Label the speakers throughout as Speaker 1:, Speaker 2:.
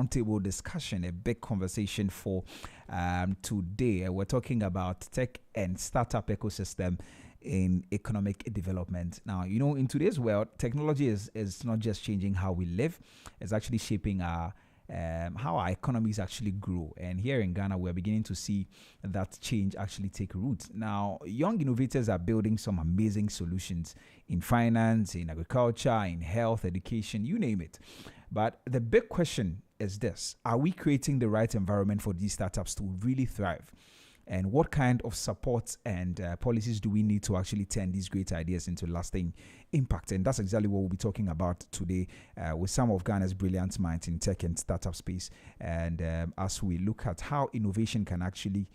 Speaker 1: roundtable discussion, a big conversation for today. We're talking about tech and startup ecosystem in economic development. Now, in today's world, technology is not just changing how we live, it's actually shaping our how our economies actually grow. And here in Ghana, we're beginning to see that change actually take root. Now, young innovators are building some amazing solutions in finance, in agriculture, in health, education, you name it. But the big question is this: are we creating the right environment for these startups to really thrive? And what kind of support and policies do we need to actually turn these great ideas into lasting impact? And that's exactly what we'll be talking about today with some of Ghana's brilliant minds in tech and startup space. And as we look at how innovation can actually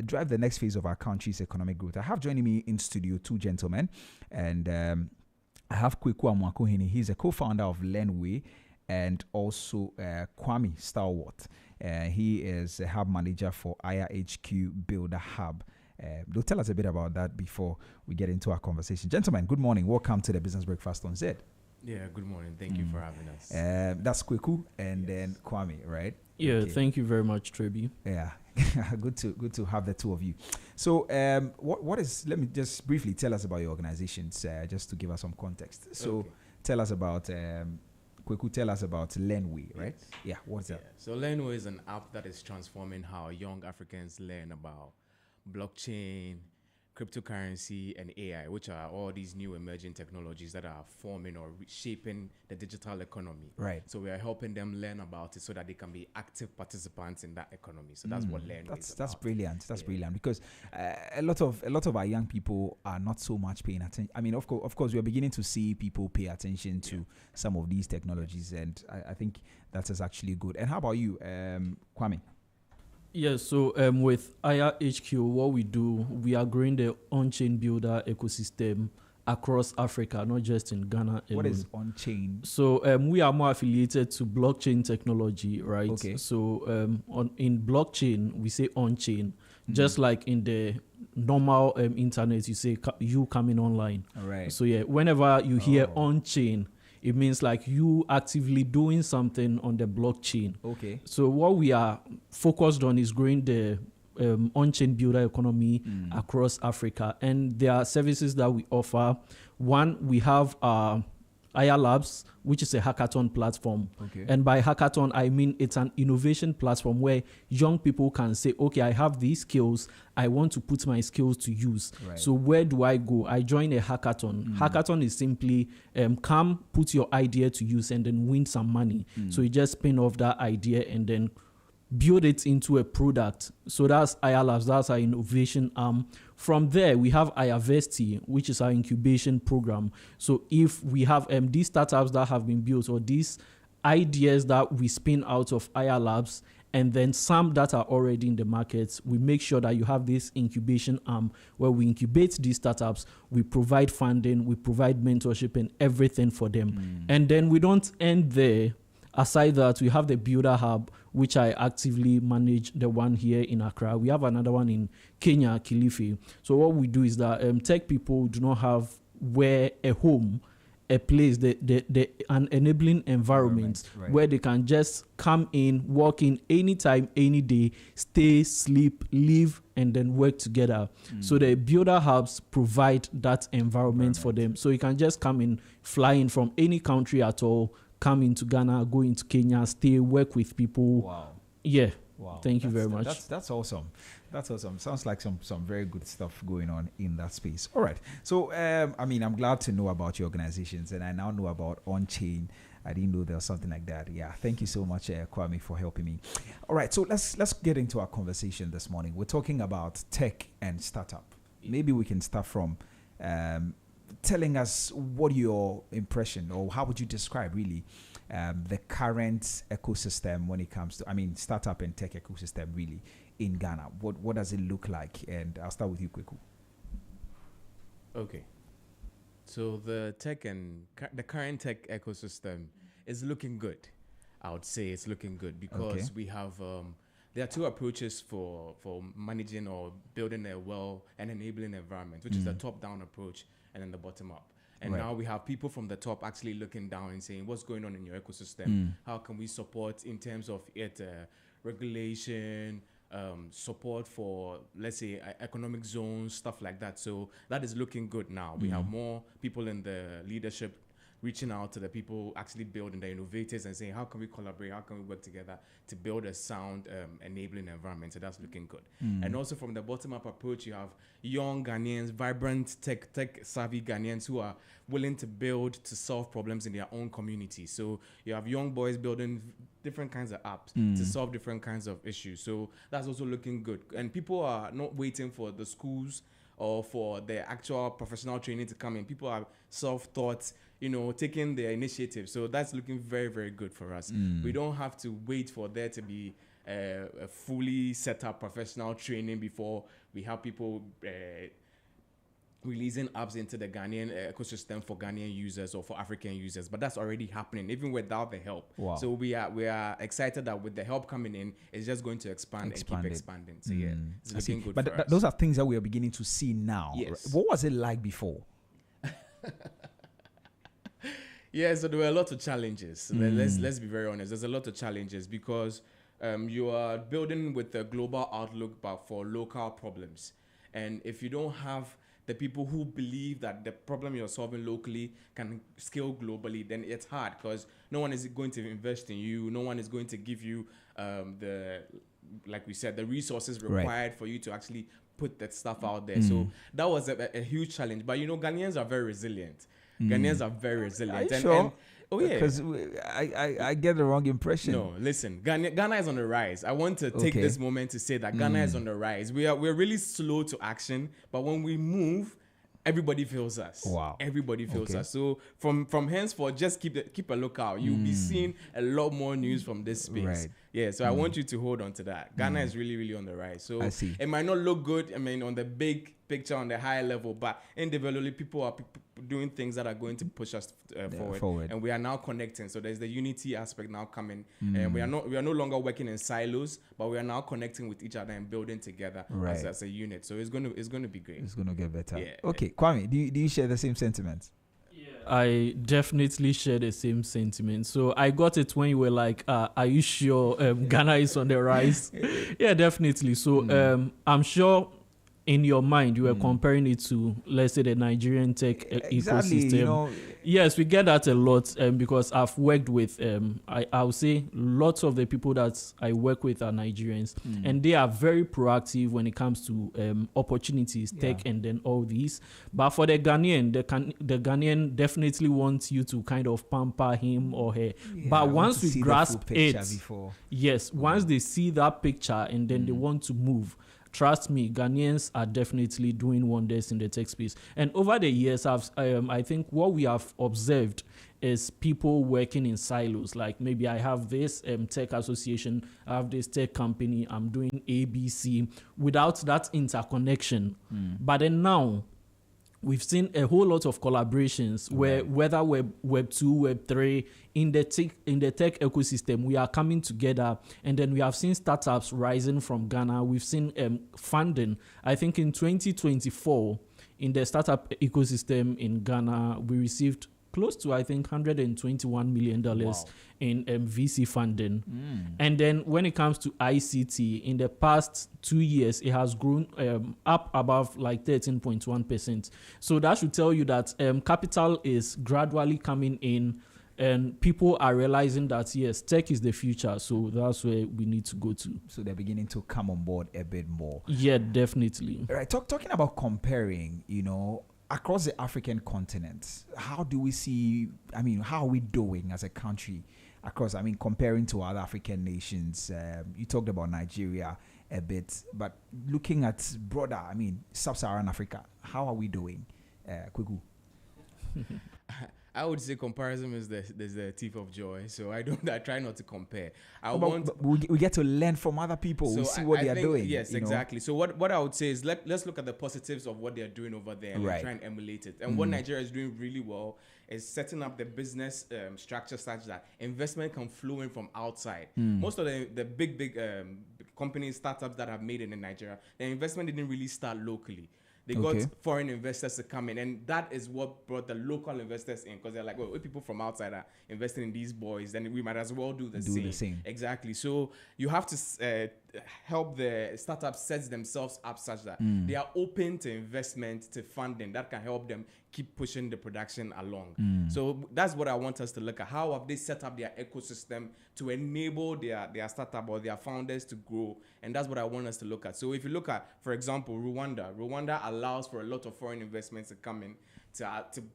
Speaker 1: drive the next phase of our country's economic growth. I have joining me in studio two gentlemen. And I have Kweku Amwakohini. He's a co-founder of Learnway, and also Kwame Stalwart. He is a hub manager for IRHQ Builder Hub. They'll tell us a bit about that before we get into our conversation. Gentlemen, good morning. Welcome to the Business Breakfast on Z.
Speaker 2: Yeah, good morning. Thank you for having us.
Speaker 1: That's Kweku and then Kwame, right?
Speaker 3: Yeah, okay. Thank you very much, Trebi.
Speaker 1: Yeah, good to have the two of you. So, let me just briefly tell us about your organizations, just to give us some context. So, Tell us about... Kweku, tell us about Learnway, right?
Speaker 2: Yes.
Speaker 1: Yeah, what's that?
Speaker 2: So Learnway is an app that is transforming how young Africans learn about blockchain, cryptocurrency, and AI, which are all these new emerging technologies that are forming or reshaping the digital economy.
Speaker 1: Right.
Speaker 2: So we are helping them learn about it so that they can be active participants in that economy. So that's what Learnway is about.
Speaker 1: That's brilliant. That's brilliant, because a lot of our young people are not so much paying attention. I mean, of course, we are beginning to see people pay attention to some of these technologies, and I think that is actually good. And how about you, Kwame?
Speaker 3: Yeah, so with IRHQ, what we do, we are growing the on-chain builder ecosystem across Africa, not just in Ghana alone.
Speaker 1: What is on-chain?
Speaker 3: So we are more affiliated to blockchain technology, right?
Speaker 1: Okay.
Speaker 3: So in blockchain, we say on-chain, just like in the normal internet, you say you coming online.
Speaker 1: All right.
Speaker 3: So yeah, whenever you hear on-chain, it means like you actively doing something on the blockchain.
Speaker 1: Okay.
Speaker 3: So what we are focused on is growing the on-chain builder economy across Africa. And there are services that we offer. One, we have IR Labs, which is a hackathon platform.
Speaker 1: Okay.
Speaker 3: And by hackathon, I mean it's an innovation platform where young people can say, okay, I have these skills. I want to put my skills to use.
Speaker 1: Right.
Speaker 3: So where do I go? I join a hackathon. Hackathon is simply come, put your idea to use, and then win some money. So you just spin off that idea and then build it into a product. So that's IR Labs, that's our innovation arm. From there, we have IRVesty, which is our incubation program. So if we have these startups that have been built, or these ideas that we spin out of IR Labs, and then some that are already in the markets, we make sure that you have this incubation arm where we incubate these startups, we provide funding, we provide mentorship and everything for them. And then we don't end there. Aside that, we have the Builder Hub, which I actively manage, the one here in Accra. We have another one in Kenya, Kilifi. So what we do is that tech people do not have a home, a place, an enabling environment where they can just come in, walk in anytime, any day, stay, sleep, live, and then work together. So the Builder Hubs provide that environment for them. So you can just come in, fly in from any country at all, come into Ghana, go into Kenya, stay, work with people.
Speaker 1: Wow.
Speaker 3: Yeah.
Speaker 1: Wow.
Speaker 3: Thank you very much.
Speaker 1: That's awesome. That's awesome. Sounds like some very good stuff going on in that space. All right. So, I'm glad to know about your organizations, and I now know about on-chain. I didn't know there was something like that. Yeah. Thank you so much, Kwame, for helping me. All right. So let's get into our conversation this morning. We're talking about tech and startup. Maybe we can start from telling us what your impression, or how would you describe really the current ecosystem when it comes to, startup and tech ecosystem really in Ghana. What does it look like? And I'll start with you, Kweku.
Speaker 2: Okay. So the current tech ecosystem is looking good. I would say it's looking good because we have there are two approaches for managing or building a well and enabling environment, which is the top-down approach and then the bottom-up. And
Speaker 1: Right.
Speaker 2: now we have people from the top actually looking down and saying, what's going on in your ecosystem? How can we support in terms of it, regulation, support for, let's say, economic zones, stuff like that. So that is looking good now. We have more people in the leadership reaching out to the people actually building the innovators and saying, how can we collaborate? How can we work together to build a sound, enabling environment? So that's looking good. And also from the bottom-up approach, you have young Ghanaians, vibrant, tech-savvy Ghanaians who are willing to build to solve problems in their own community. So you have young boys building different kinds of apps to solve different kinds of issues. So that's also looking good. And people are not waiting for the schools or for the actual professional training to come in. People are self-taught, taking the initiative. So that's looking very, very good for us. We don't have to wait for there to be a fully set up professional training before we have people releasing apps into the Ghanaian ecosystem for Ghanaian users or for African users. But that's already happening, even without the help.
Speaker 1: Wow.
Speaker 2: So we are excited that with the help coming in, it's just going to expand and keep expanding. So yeah, it's looking good
Speaker 1: but
Speaker 2: for us.
Speaker 1: those are things that we are beginning to see now.
Speaker 2: Yes.
Speaker 1: What was it like before?
Speaker 2: Yeah, so there were a lot of challenges. Let's be very honest. There's a lot of challenges because you are building with a global outlook, but for local problems. And if you don't have the people who believe that the problem you're solving locally can scale globally, then it's hard because no one is going to invest in you. No one is going to give you like we said, the resources required for you to actually put that stuff out there. So that was a huge challenge. But Ghanaians are very resilient. Ghanaians are very resilient.
Speaker 1: Are you sure?
Speaker 2: Oh yeah,
Speaker 1: because I get the wrong impression.
Speaker 2: No, listen, Ghana is on the rise. I want to take this moment to say that Ghana is on the rise. We're really slow to action, but when we move, everybody feels us.
Speaker 1: Wow.
Speaker 2: Everybody feels us. So from henceforth, just keep a lookout. You'll be seeing a lot more news from this space.
Speaker 1: Right.
Speaker 2: Yeah, so I want you to hold on to that. Ghana is really, really on the rise. So
Speaker 1: I see.
Speaker 2: it might not look good, on the big picture, on the high level, but individually, people are doing things that are going to push us forward. And we are now connecting. So there's the unity aspect now coming. And we are no longer working in silos, but we are now connecting with each other and building together as a unit. So it's going to be great.
Speaker 1: It's going to get better.
Speaker 2: Yeah.
Speaker 1: Okay, Kwame, do you share the same sentiments?
Speaker 3: I definitely share the same sentiment. So I got it when you were like, are you sure Ghana is on the rise? Yeah, definitely. So I'm sure in your mind you were comparing it to, let's say, the Nigerian tech ecosystem. Yes, we get that a lot because I've worked with, I would say lots of the people that I work with are Nigerians, and they are very proactive when it comes to opportunities, tech, and then all these. But for the Ghanaian, the Ghanaian definitely wants you to kind of pamper him or her. But once we grasp it, once they see that picture and then they want to move, trust me, Ghanaians are definitely doing wonders in the tech space. And over the years, I think what we have observed is people working in silos. Like maybe I have this tech association, I have this tech company, I'm doing ABC without that interconnection. But then now, we've seen a whole lot of collaborations where whether Web 2, Web 3, in the tech ecosystem, we are coming together, and then we have seen startups rising from Ghana. We've seen funding. I think in 2024, in the startup ecosystem in Ghana, we received close to, I think, $121 million in VC funding. And then when it comes to ICT, in the past 2 years, it has grown up above like 13.1%. So that should tell you that capital is gradually coming in, and people are realizing that, yes, tech is the future. So that's where we need to go to.
Speaker 1: So they're beginning to come on board a bit more.
Speaker 3: Yeah, definitely.
Speaker 1: Right. Talking about comparing, across the African continent, how do we see, how are we doing as a country across, comparing to other African nations? You talked about Nigeria a bit, but looking at broader, sub-Saharan Africa, how are we doing? Kweku?
Speaker 2: I would say comparison is the thief of joy. So I try not to compare.
Speaker 1: We get to learn from other people.
Speaker 2: So
Speaker 1: we see what they are doing.
Speaker 2: Yes, exactly. So what I would say is let's look at the positives of what they are doing over there and try and emulate it. And what Nigeria is doing really well is setting up the business structure such that investment can flow in from outside. Most of the big companies, startups that have made it in Nigeria, the investment didn't really start locally. They
Speaker 1: Okay.
Speaker 2: got foreign investors to come in, and that is what brought the local investors in, because they're like, well, if people from outside are investing in these boys, then we might as well do the same. Exactly. So you have to help the startups set themselves up such that they are open to investment, to funding that can help them keep pushing the production along. So that's what I want us to look at. How have they set up their ecosystem to enable their startup or their founders to grow? And that's what I want us to look at. So if you look at, for example, Rwanda allows for a lot of foreign investments to come in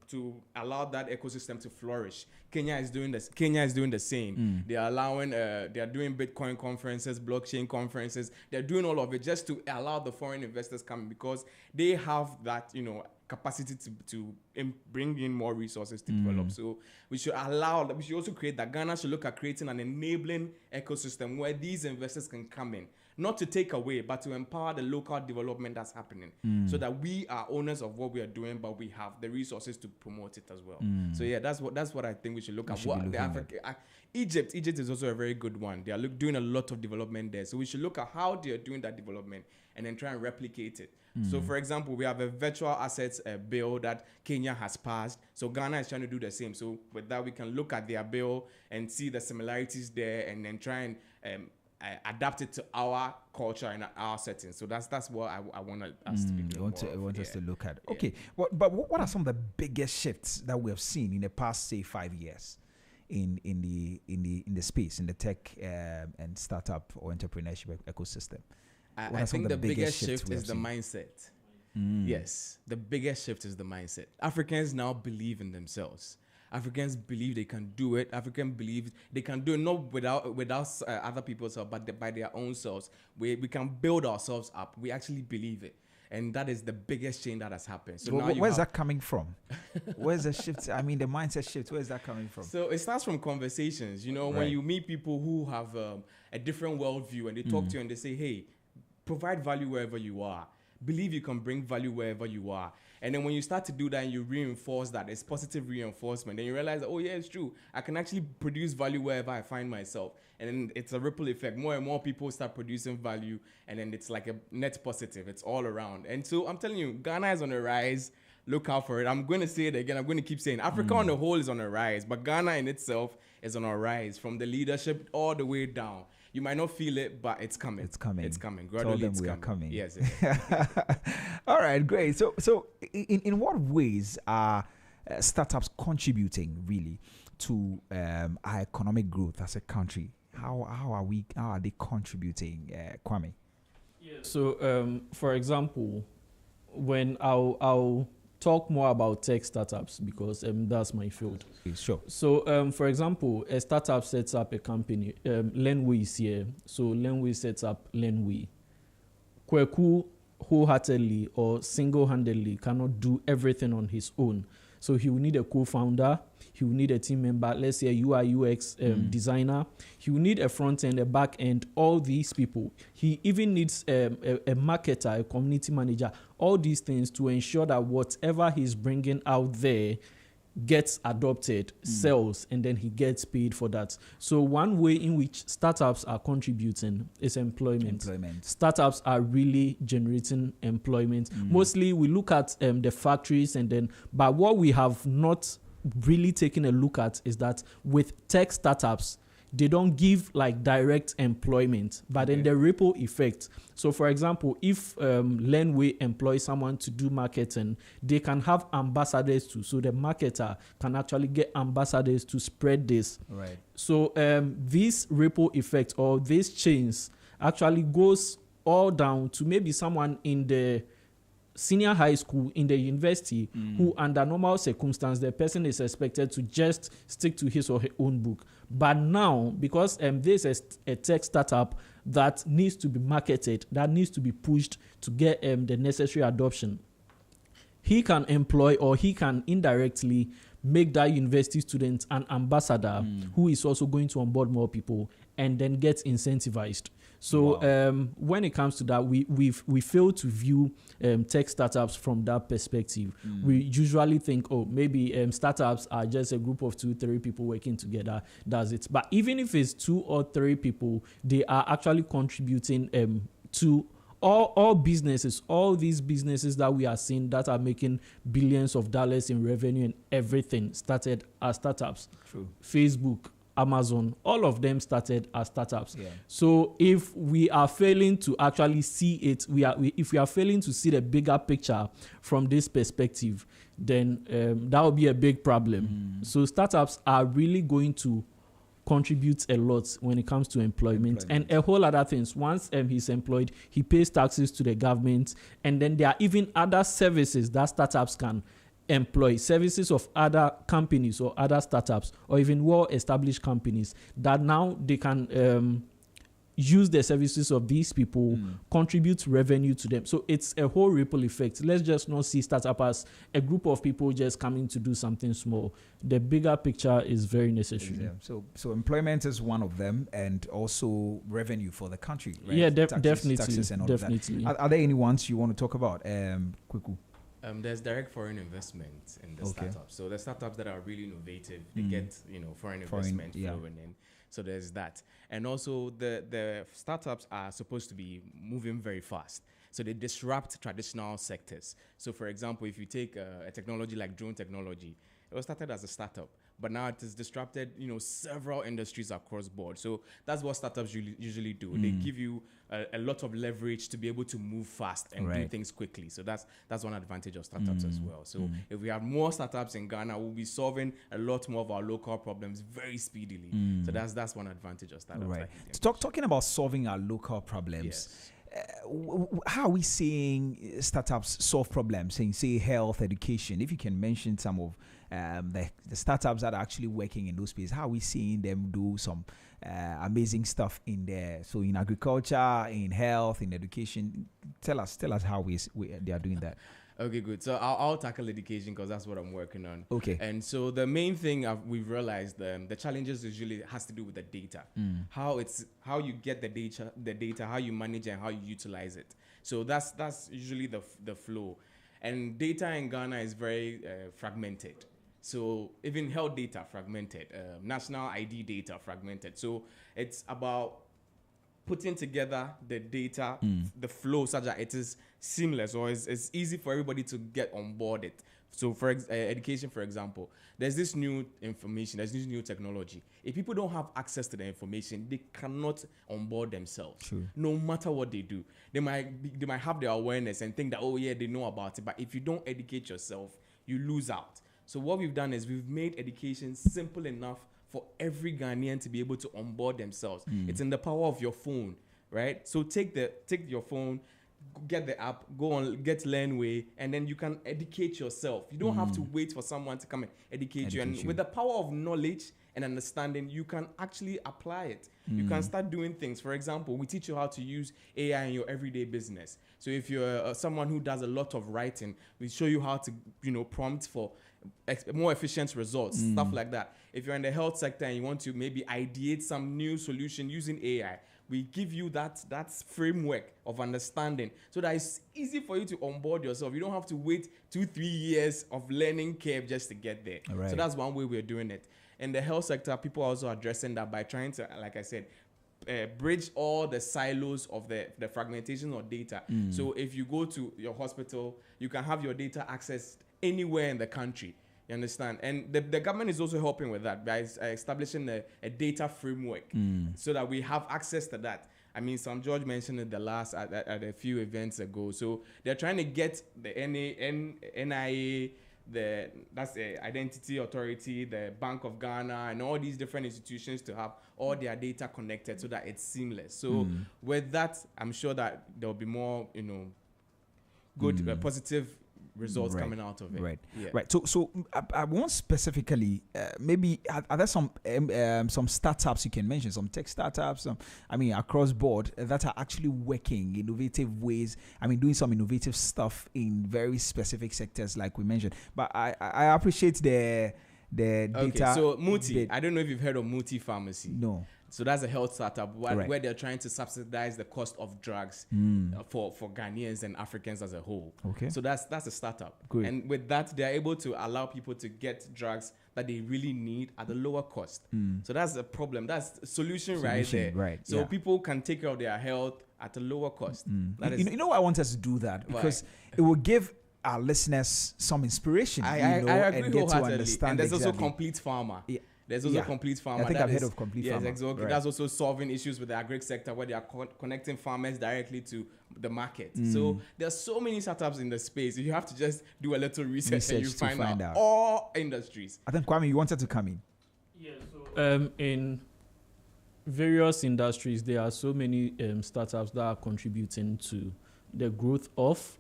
Speaker 2: to allow that ecosystem to flourish. Kenya is doing the same. They are allowing, they are doing Bitcoin conferences, blockchain conferences. They're doing all of it just to allow the foreign investors coming, because they have that, capacity to bring in more resources to develop. So we should also create that. Ghana should look at creating an enabling ecosystem where these investors can come in, not to take away, but to empower the local development that's happening, so that we are owners of what we are doing, but we have the resources to promote it as well. So yeah, that's what I think we should look at. Egypt is also a very good one. They are doing a lot of development there. So we should look at how they are doing that development and then try and replicate it. So for example, we have a virtual assets bill that Kenya has passed. So Ghana is trying to do the same. So with that, we can look at their bill and see the similarities there, and then try and adapt it to our culture and our settings. So that's what I want us to be doing.
Speaker 1: I want us to look at. Okay, but what are some of the biggest shifts that we have seen in the past, say, 5 years in the space, in the tech and startup or entrepreneurship ecosystem?
Speaker 2: I think the biggest shift is the mindset. Yes, the biggest shift is the mindset. Africans now believe in themselves. Africans believe they can do it. Africans believe they can do it not without other people's help, but by their own selves. We can build ourselves up. We actually believe it. And that is the biggest change that has happened. So
Speaker 1: where's that coming from? Where's the shift? I mean, the mindset shift, where's that coming from?
Speaker 2: So it starts from conversations. When you meet people who have a different worldview, and they talk to you and they say, hey, provide value wherever you are. Believe you can bring value wherever you are. And then when you start to do that and you reinforce that, it's positive reinforcement. Then you realize that, oh yeah, it's true. I can actually produce value wherever I find myself. And then it's a ripple effect. More and more people start producing value. And then it's like a net positive. It's all around. And so I'm telling you, Ghana is on a rise. Look out for it. I'm going to say it again. I'm going to keep saying Africa on the whole is on a rise. But Ghana in itself is on a rise, from the leadership all the way down. You might not feel it, but it's coming. It's coming. Gradually, it's coming. Yes.
Speaker 1: All right, great. So in what ways are startups contributing really to our economic growth as a country? How are they contributing, Kwame?
Speaker 3: Yeah. So, for example, when I'll talk more about tech startups, because that's my field.
Speaker 1: Sure.
Speaker 3: So, for example, a startup sets up a company. Lenway is here. So Lenway sets up Lenway. Kweku wholeheartedly or single-handedly cannot do everything on his own. So he will need a co-founder. He will need a team member. Let's say a UI UX designer. He will need a front end, a back end. All these people. He even needs a marketer, a community manager. All these things to ensure that whatever he's bringing out there gets adopted, sells, and then he gets paid for that. So one way in which startups are contributing is employment. Startups are really generating employment. Mostly we look at the factories, but what we have not really taken a look at is that with tech startups, they don't give like direct employment, but then the ripple effect. So for example, if Lenway employs someone to do marketing, they can have ambassadors too. So the marketer can actually get ambassadors to spread this.
Speaker 1: Right.
Speaker 3: So this ripple effect or these chains actually goes all down to maybe someone in the senior high school, in the university, who under normal circumstances, the person is expected to just stick to his or her own book. But now, because this is a tech startup that needs to be marketed, that needs to be pushed to get the necessary adoption, he can employ or he can indirectly make that university student an ambassador who is also going to onboard more people and then get incentivized. So when it comes to that, we fail to view tech startups from that perspective. We usually think, oh, maybe startups are just a group of 2-3 people working together. Does it? But even if it's 2 or 3 people, they are actually contributing to all businesses, all these businesses that we are seeing that are making billions of dollars in revenue and everything started as startups.
Speaker 1: True.
Speaker 3: Facebook, Amazon, all of them started as startups.
Speaker 1: Yeah.
Speaker 3: So if we are failing to actually see it, if we are failing to see the bigger picture from this perspective, then that will be a big problem. So startups are really going to contribute a lot when it comes to employment and a whole other things. Once he's employed, he pays taxes to the government, and then there are even other services that startups can employ, services of other companies or other startups or even well-established companies that now they can use the services of these people, contribute revenue to them. So it's a whole ripple effect. Let's just not see startup as a group of people just coming to do something small. The bigger picture is very necessary.
Speaker 1: Yeah. So employment is one of them, and also revenue for the country, right?
Speaker 3: Yeah,
Speaker 1: Taxes
Speaker 3: definitely.
Speaker 1: and all
Speaker 3: Definitely.
Speaker 1: of that. Are there any ones you want to talk about? Quickly.
Speaker 2: There's direct foreign investment in the startups. So the startups that are really innovative, they get foreign investment flowing in. So there's that. And also the startups are supposed to be moving very fast. So they disrupt traditional sectors. So for example, if you take a technology like drone technology, it was started as a startup, but now it has disrupted, several industries across board. So that's what startups usually do. They give you a lot of leverage to be able to move fast and do things quickly. So that's one advantage of startups as well. So if we have more startups in Ghana, we'll be solving a lot more of our local problems very speedily. So that's one advantage of startups.
Speaker 1: Right. Talking about solving our local problems.
Speaker 2: Yes.
Speaker 1: How are we seeing startups solve problems in, say, health, education? If you can mention some of the startups that are actually working in those spaces, how are we seeing them do some amazing stuff in there? So in agriculture, in health, in education, tell us how they are doing that.
Speaker 2: Okay, good. So I'll tackle education because that's what I'm working on.
Speaker 1: Okay.
Speaker 2: And so the main thing we've realized, the challenges usually has to do with the data, how you get the data, how you manage and how you utilize it. So that's usually the flow. And data in Ghana is very fragmented. So even health data fragmented, national ID data fragmented. So it's about putting together the data, the flow, such that it is seamless or it's easy for everybody to get on board it. So for education, for example, there's this new information, there's this new technology. If people don't have access to the information, they cannot onboard themselves.
Speaker 1: True.
Speaker 2: No matter what they do. They might have their awareness and think that, oh yeah, they know about it. But if you don't educate yourself, you lose out. So what we've done is we've made education simple enough for every Ghanaian to be able to onboard themselves. It's in the power of your phone, right? So take your phone, get the app, go on, get Learnway, and then you can educate yourself. You don't have to wait for someone to come and educate you. And with the power of knowledge and understanding, you can actually apply it. You can start doing things. For example, we teach you how to use AI in your everyday business. So if you're someone who does a lot of writing, we show you how to, prompt for more efficient results, stuff like that. If you're in the health sector and you want to maybe ideate some new solution using AI, we give you that framework of understanding so that it's easy for you to onboard yourself. You don't have to wait 2-3 years of learning curve just to get there.
Speaker 1: Right.
Speaker 2: So that's one way we're doing it. In the health sector, people are also addressing that by trying to, like I said, bridge all the silos of the fragmentation of data. So if you go to your hospital, you can have your data accessed anywhere in the country. You understand? And the government is also helping with that by establishing a data framework so that we have access to that. I mean, Sam George mentioned it at a few events ago. So they're trying to get the NIA, that's the Identity Authority, the Bank of Ghana, and all these different institutions to have all their data connected so that it's seamless. So with that, I'm sure that there will be more, good, positive results coming out of it.
Speaker 1: Right. So I want specifically, maybe are there some startups you can mention, some tech startups, across board that are actually working innovative ways. Doing some innovative stuff in very specific sectors, like we mentioned. But I appreciate the data.
Speaker 2: Okay, so Muti, I don't know if you've heard of Muti Pharmacy.
Speaker 1: No.
Speaker 2: So that's a health startup where they're trying to subsidize the cost of drugs for Ghanaians and Africans as a whole. Okay. So that's a startup.
Speaker 1: Good.
Speaker 2: And with that, they're able to allow people to get drugs that they really need at a lower cost. So that's a problem. That's a solution right there.
Speaker 1: Right.
Speaker 2: So people can take care of their health at a lower cost.
Speaker 1: You know why I want us to do that? Because it will give our listeners some inspiration.
Speaker 2: I agree
Speaker 1: and get to
Speaker 2: wholeheartedly.
Speaker 1: understand.
Speaker 2: And there's
Speaker 1: exactly.
Speaker 2: also Complete Farmer. Yeah. There's also Complete Farmer.
Speaker 1: I think I've heard of Complete Farmer.
Speaker 2: Yes, exactly.
Speaker 1: Right.
Speaker 2: That's also solving issues with the agri sector where they are connecting farmers directly to the market. So there's so many startups in the space. You have to just do a little research and you find out all industries.
Speaker 1: I think, Kwame, you wanted to come in.
Speaker 3: Yeah, so in various industries, there are so many startups that are contributing to the growth of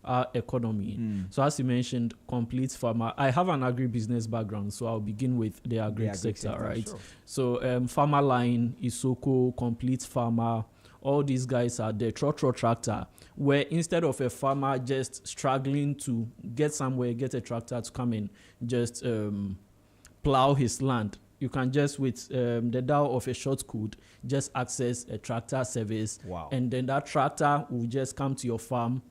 Speaker 3: our economy. So as you mentioned, Complete Farmer. I have an agribusiness background, so I'll begin with the agri sector, right? Sure. So Farmer Line, Isoko, Complete Farmer, all these guys are the Trotro tractor, where instead of a farmer just struggling to get somewhere, get a tractor to come in, just plow his land, you can just, with the dial of a short code, just access a tractor service.
Speaker 1: Wow.
Speaker 3: And then that tractor will just come to your farm,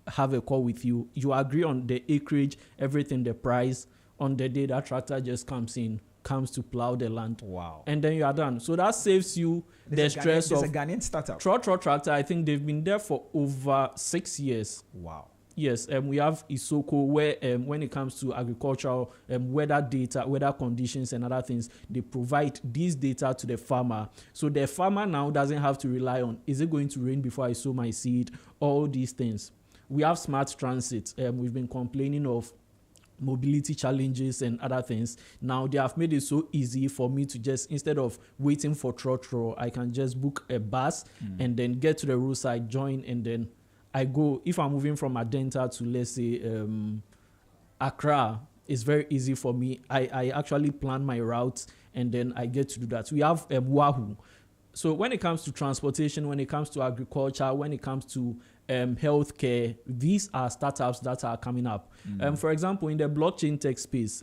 Speaker 3: have a call with you. You agree on the acreage, everything, the price. On the day that tractor just comes to plow the land.
Speaker 1: Wow.
Speaker 3: And then you are done. So that saves you the stress of...
Speaker 1: There's a Ghanaian startup.
Speaker 3: Trotro tractor, I think they've been there for over 6 years.
Speaker 1: Wow.
Speaker 3: Yes, we have Isoko, where when it comes to agricultural weather data, weather conditions and other things, they provide these data to the farmer. So the farmer now doesn't have to rely on, is it going to rain before I sow my seed? All these things. We have Smart Transit. We've been complaining of mobility challenges and other things. Now they have made it so easy for me to just, instead of waiting for Trotro, I can just book a bus and then get to the roadside, join, and then I go. If I'm moving from Adenta to, let's say, Accra, it's very easy for me. I actually plan my routes and then I get to do that. We have Wahoo. So when it comes to transportation, when it comes to agriculture, when it comes to healthcare, these are startups that are coming up. For example, in the blockchain tech space,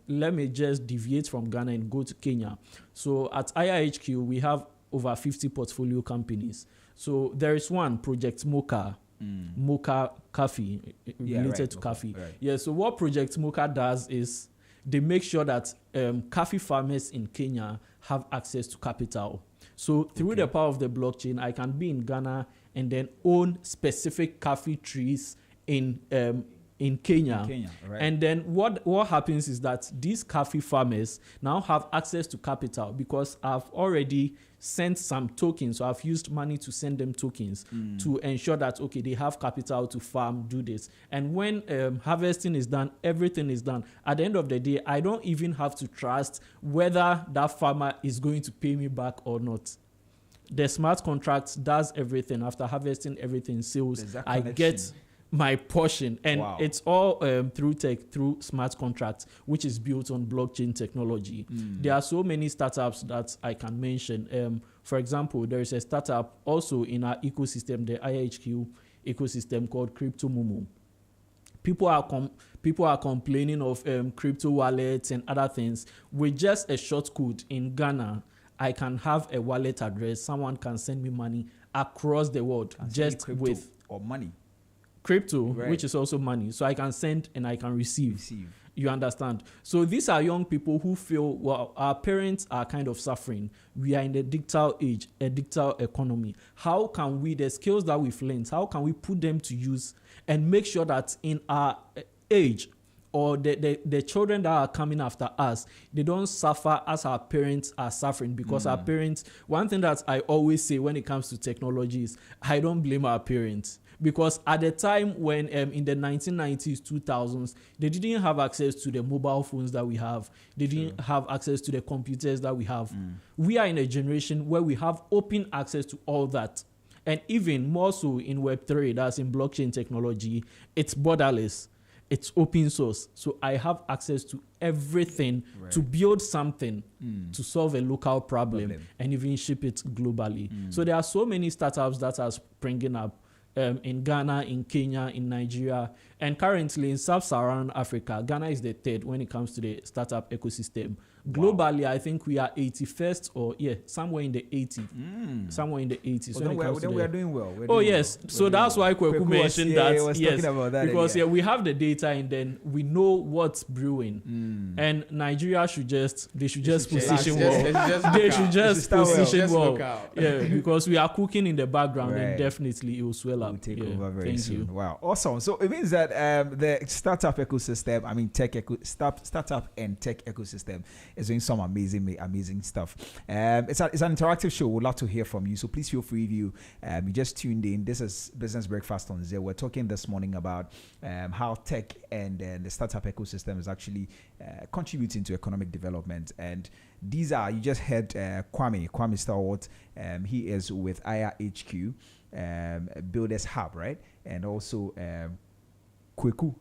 Speaker 3: let me just deviate from Ghana and go to Kenya. So at IIHQ, we have over 50 portfolio companies. So there is one, Project Mocha. Mocha Coffee, related to coffee.
Speaker 1: Right.
Speaker 3: Yeah, so what Project Mocha does is they make sure that coffee farmers in Kenya have access to capital. So through the power of the blockchain, I can be in Ghana and then own specific coffee trees in Kenya.
Speaker 1: Right.
Speaker 3: And then what happens is that these coffee farmers now have access to capital because I've already sent some tokens. So I've used money to send them tokens to ensure that, okay, they have capital to farm, do this. And when harvesting is done, everything is done. At the end of the day, I don't even have to trust whether that farmer is going to pay me back or not. The smart contract does everything. After harvesting everything, sales, I get my portion, and it's all through tech, through smart contracts, which is built on blockchain technology. There are so many startups that I can mention. For example, there is a startup also in our ecosystem, the IHQ ecosystem, called Crypto Momo. People are complaining of crypto wallets and other things. With just a short code in Ghana, I can have a wallet address. Someone can send me money across the world just with
Speaker 1: or money.
Speaker 3: Crypto, which is also money. So I can send and I can receive. You understand? So these are young people who feel, well, our parents are kind of suffering. We are in a digital age, a digital economy. How can we, the skills that we've learned, how can we put them to use and make sure that in our age, or the children that are coming after us, they don't suffer as our parents are suffering? Because our parents, one thing that I always say when it comes to technology is, I don't blame our parents. Because at the time when in the 1990s, 2000s, they didn't have access to the mobile phones that we have. They didn't have access to the computers that we have. We are in a generation where we have open access to all that. And even more so in Web3, that's in blockchain technology, it's borderless. It's open source. So I have access to everything to build something, to solve a local problem and even ship it globally. So there are so many startups that are springing up in Ghana, in Kenya, in Nigeria, and currently in Sub-Saharan Africa. Ghana is the third when it comes to the startup ecosystem Globally, I think we are 81st or somewhere in the 80s. Somewhere in the 80s.
Speaker 1: Then we are doing well.
Speaker 3: Yes. So that's why Kweku mentioned that. Yes,
Speaker 1: about that
Speaker 3: because we have the data and then we know what's brewing. And Nigeria should just position well. They should just position well. Yeah, because we are cooking in the background and definitely it will swell up.
Speaker 1: We'll take over very soon. Wow, awesome. So it means that the startup ecosystem, startup and tech ecosystem is doing some amazing stuff. It's an interactive show. We'd love to hear from you. So please feel free if you just tuned in. This is Business Breakfast on Zero. We're talking this morning about how tech and the startup ecosystem is actually contributing to economic development. And these are, you just heard Kwame Stalwart. He is with IRHQ, Builders Hub, right? And also Kweku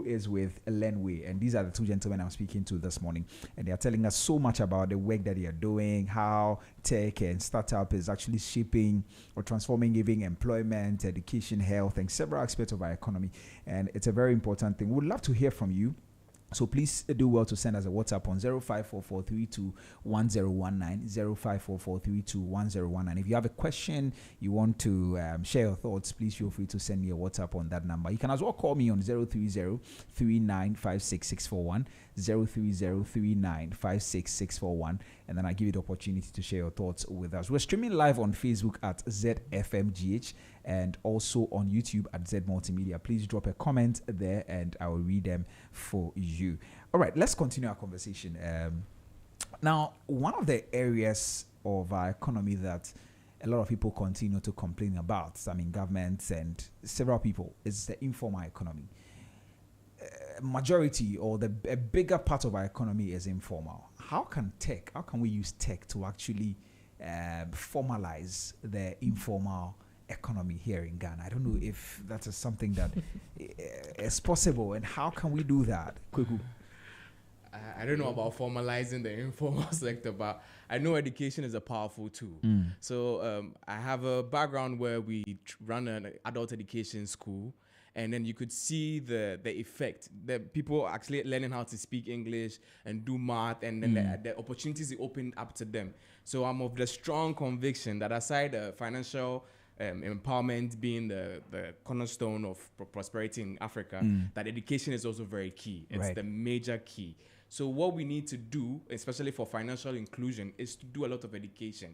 Speaker 1: is with Lenway, and these are the two gentlemen I'm speaking to this morning, and they are telling us so much about the work that they are doing, how tech and startup is actually shaping or transforming, giving employment, education, health, and several aspects of our economy. And it's a very important thing. We'd love to hear from you. So please do well to send us a WhatsApp on 0544321019, 0544321019. If you have a question, you want to share your thoughts, please feel free to send me a WhatsApp on that number. You can as well call me on 030-3956641, 030-3956641, and then I give you the opportunity to share your thoughts with us. We're streaming live on Facebook at ZFMGH and also on YouTube at Z Multimedia. Please drop a comment there and I will read them for you. All right, let's continue our conversation. Now, one of the areas of our economy that a lot of people continue to complain about, I mean, governments and several people, is the informal economy. Majority or a bigger part of our economy is informal. How can we use tech to actually formalize the informal economy here in Ghana? I don't know if that is something that is possible, and how can we do that? Kweku.
Speaker 2: I don't know about formalizing the informal sector, but I know education is a powerful tool. So I have a background where we run an adult education school, and then you could see the effect that people actually learning how to speak English and do math, and then the opportunities it opened up to them. So I'm of the strong conviction that aside financial empowerment being the cornerstone of prosperity in Africa, that education is also very key. It's the major key. So what we need to do, especially for financial inclusion, is to do a lot of education,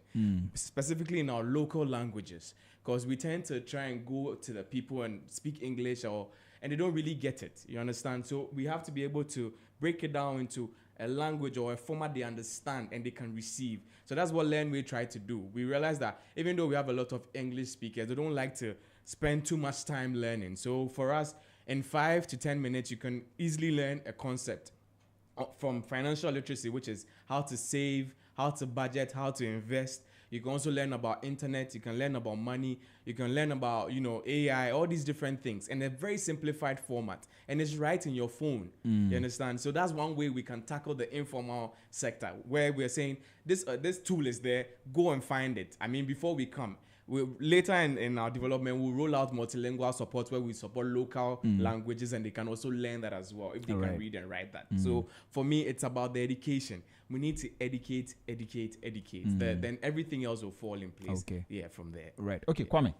Speaker 2: specifically in our local languages, because we tend to try and go to the people and speak English, and they don't really get it. You understand? So we have to be able to break it down into a language or a format they understand and they can receive. So that's what LearnWay tried to do. We realized that even though we have a lot of English speakers, they don't like to spend too much time learning. So for us, in 5 to 10 minutes, you can easily learn a concept from financial literacy, which is how to save, how to budget, how to invest. You can also learn about internet. You can learn about money. You can learn about, AI, all these different things in a very simplified format. And it's right in your phone. You understand? So that's one way we can tackle the informal sector, where we're saying this tool is there. Go and find it. I mean, before we come. Later in our development, we'll roll out multilingual support where we support local languages, and they can also learn that as well if they can read and write that. So for me, it's about the education. We need to educate. Then everything else will fall in place. Okay. Yeah, from there.
Speaker 1: Right. Okay, Kwame.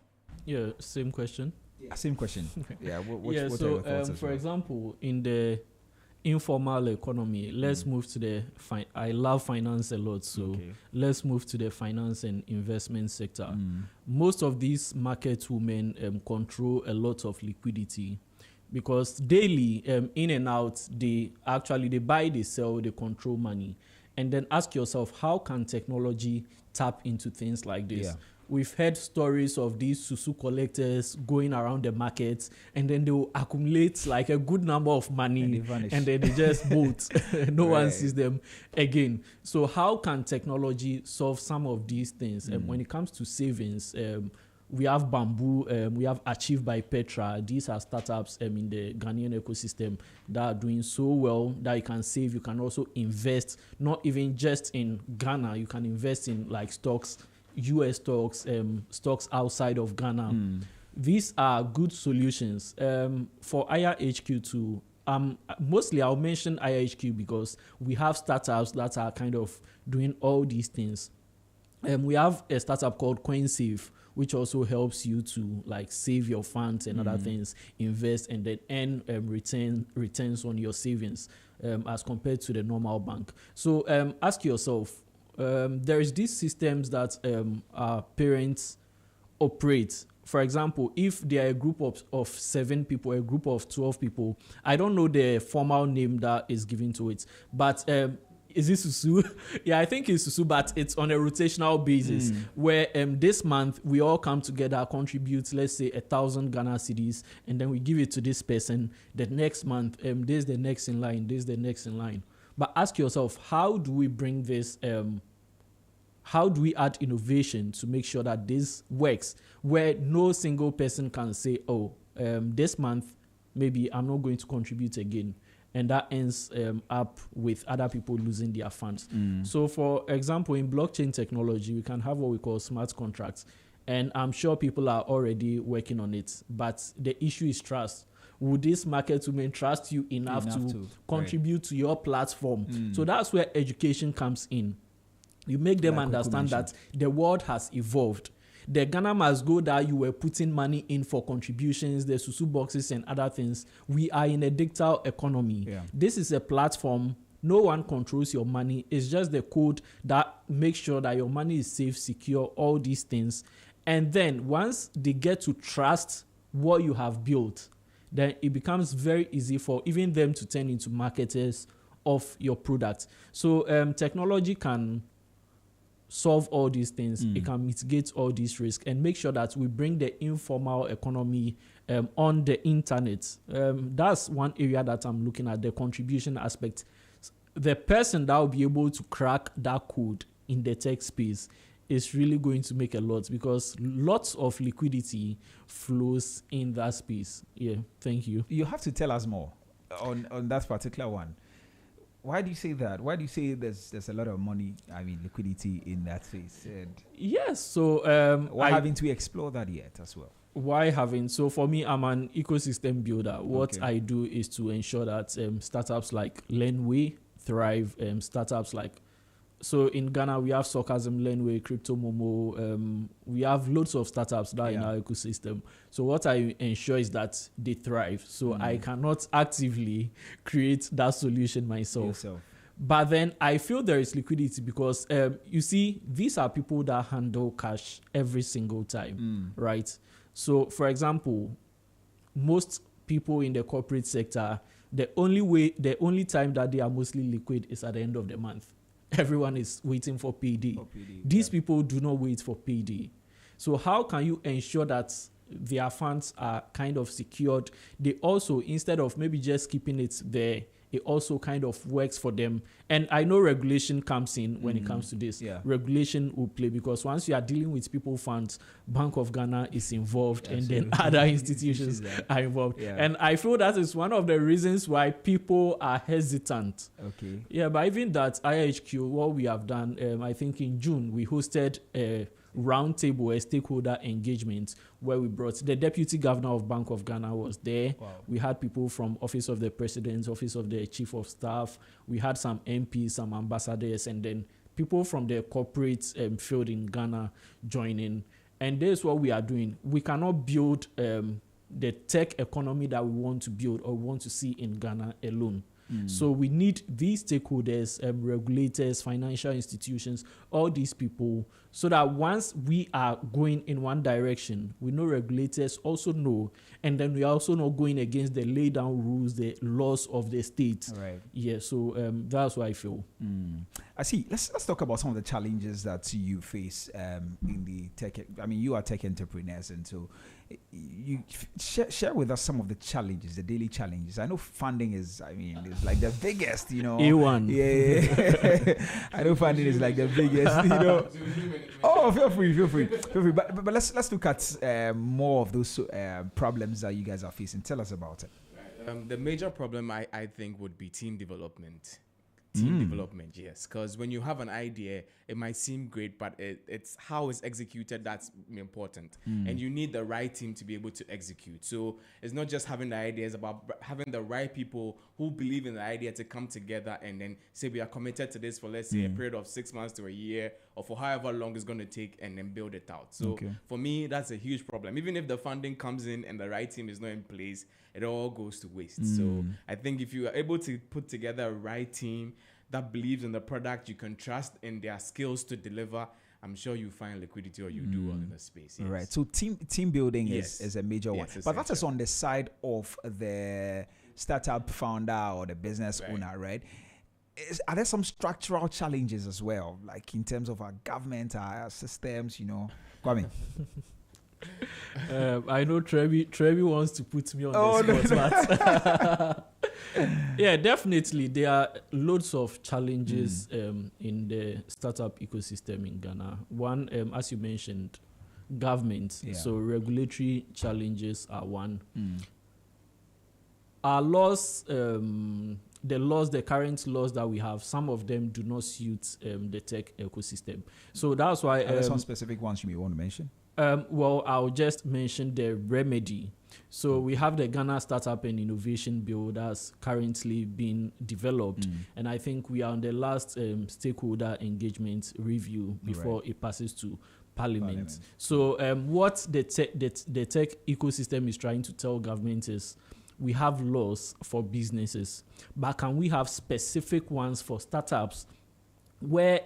Speaker 3: Yeah, same question.
Speaker 1: Same question. Yeah. What
Speaker 3: for example, in the informal economy, let's move to the I love finance a lot, so let's move to the finance and investment sector. Most of these market women control a lot of liquidity, because daily in and out they buy, they sell, they control money. And then ask yourself, how can technology tap into things like this? We've heard stories of these susu collectors going around the markets, and then they will accumulate like a good number of money, and then they just bolt. No one sees them again. So how can technology solve some of these things? When it comes to savings, we have Bamboo, we have Achieved by Petra. These are startups in the Ghanaian ecosystem that are doing so well that you can save. You can also invest, not even just in Ghana. You can invest in like stocks, US stocks, stocks outside of Ghana. These are good solutions. For IRHQ to mostly I'll mention IHQ because we have startups that are kind of doing all these things. We have a startup called CoinSave, which also helps you to like save your funds and other things, invest, and then earn returns on your savings as compared to the normal bank. So ask yourself, there is these systems that our parents operate. For example, if they are a group of 7 people, a group of 12 people, I don't know the formal name that is given to it, but is it Susu? Yeah, I think it's Susu, but it's on a rotational basis where this month we all come together, contribute, let's say 1,000 Ghana cedis, and then we give it to this person. The next month, this is the next in line, this is the next in line. But ask yourself, how do we bring this, how do we add innovation to make sure that this works, where no single person can say, oh, this month, maybe I'm not going to contribute again. And that ends up with other people losing their funds. So for example, in blockchain technology, we can have what we call smart contracts. And I'm sure people are already working on it. But the issue is trust. Would these market women trust you enough to contribute to your platform? So that's where education comes in. You make them understand that the world has evolved. The Ghana must go that you were putting money in for contributions, the Susu boxes and other things. We are in a digital economy. Yeah. This is a platform. No one controls your money. It's just the code that makes sure that your money is safe, secure, all these things. And then once they get to trust what you have built, then it becomes very easy for even them to turn into marketers of your product. So technology can solve all these things. It can mitigate all these risks and make sure that we bring the informal economy on the internet. That's one area that I'm looking at, the contribution aspect. The person that will be able to crack that code in the tech space is really going to make a lot, because lots of liquidity flows in that space. Yeah, thank you.
Speaker 1: You have to tell us more on that particular one. Why do you say that? Why do you say there's a lot of money, liquidity in that space?
Speaker 3: Yes, so...
Speaker 1: why haven't we explored that yet as well?
Speaker 3: Why haven't? So for me, I'm an ecosystem builder. What I do is to ensure that startups like Lenway thrive, startups like... So in Ghana, we have Sarcasm, Lenway, Crypto Momo. We have loads of startups that are in our ecosystem. So what I ensure is that they thrive. So I cannot actively create that solution myself. But then I feel there is liquidity because, you see, these are people that handle cash every single time, right? So, for example, most people in the corporate sector, the only time that they are mostly liquid is at the end of the month. Everyone is waiting for payday. These people do not wait for payday. So how can you ensure that their funds are kind of secured? They also, instead of maybe just keeping it there, it also kind of works for them. And I know regulation comes in when it comes to this. Regulation will play, because once you are dealing with people funds, Bank of Ghana is involved, and then other institutions are involved. And I feel that is one of the reasons why people are hesitant. Yeah, but even that IHQ, what we have done, I think in June, we hosted a roundtable, a stakeholder engagement, where we brought the deputy governor of Bank of Ghana was there. We had people from Office of the President, Office of the Chief of Staff. We had some MPs, some ambassadors, and then people from the corporate field in Ghana joining. And this is what we are doing. We cannot build the tech economy that we want to build or want to see in Ghana alone. So we need these stakeholders, regulators, financial institutions, all these people, so that once we are going in one direction, we know regulators also know, and then we are also not going against the laid down rules, the laws of the state. Yeah, so that's what I feel.
Speaker 1: I see. Let's talk about some of the challenges that you face in the tech. You are tech entrepreneurs, and so you share with us some of the challenges, the daily challenges. I know funding is, it's like the biggest,
Speaker 3: A1.
Speaker 1: Yeah. I know funding is like the biggest, Oh, feel free. But let's look at more of those problems that you guys are facing. Tell us about it.
Speaker 2: The major problem I think would be team development. team development, yes. Because when you have an idea, it might seem great, but it's how it's executed that's important. And you need the right team to be able to execute. So it's not just having the idea, it's about having the right people who believe in the idea to come together and then say we are committed to this for, let's say, a period of 6 months to a year, or for however long it's going to take, and then build it out. So for me, that's a huge problem. Even if the funding comes in and the right team is not in place, it all goes to waste. So I think if you are able to put together a right team that believes in the product, you can trust in their skills to deliver, I'm sure you find liquidity, or you do well in the space. Yes.
Speaker 1: Right. So team building is a major one. But that is on the side of the startup founder or the business owner, right? Are there some structural challenges as well, like in terms of our government, our systems, Kwame?
Speaker 3: I know Trebi wants to put me on the spot. Yeah, definitely. There are loads of challenges in the startup ecosystem in Ghana. One, as you mentioned, government. Yeah. So regulatory challenges are one. Our laws, the current laws that we have, some of them do not suit the tech ecosystem. So that's why...
Speaker 1: Are there some specific ones you may want to mention?
Speaker 3: Well, I'll just mention the remedy. So we have the Ghana Startup and Innovation Bill that's currently being developed. And I think we are on the last stakeholder engagement review before it passes to Parliament. So what the tech ecosystem is trying to tell government is, we have laws for businesses, but can we have specific ones for startups where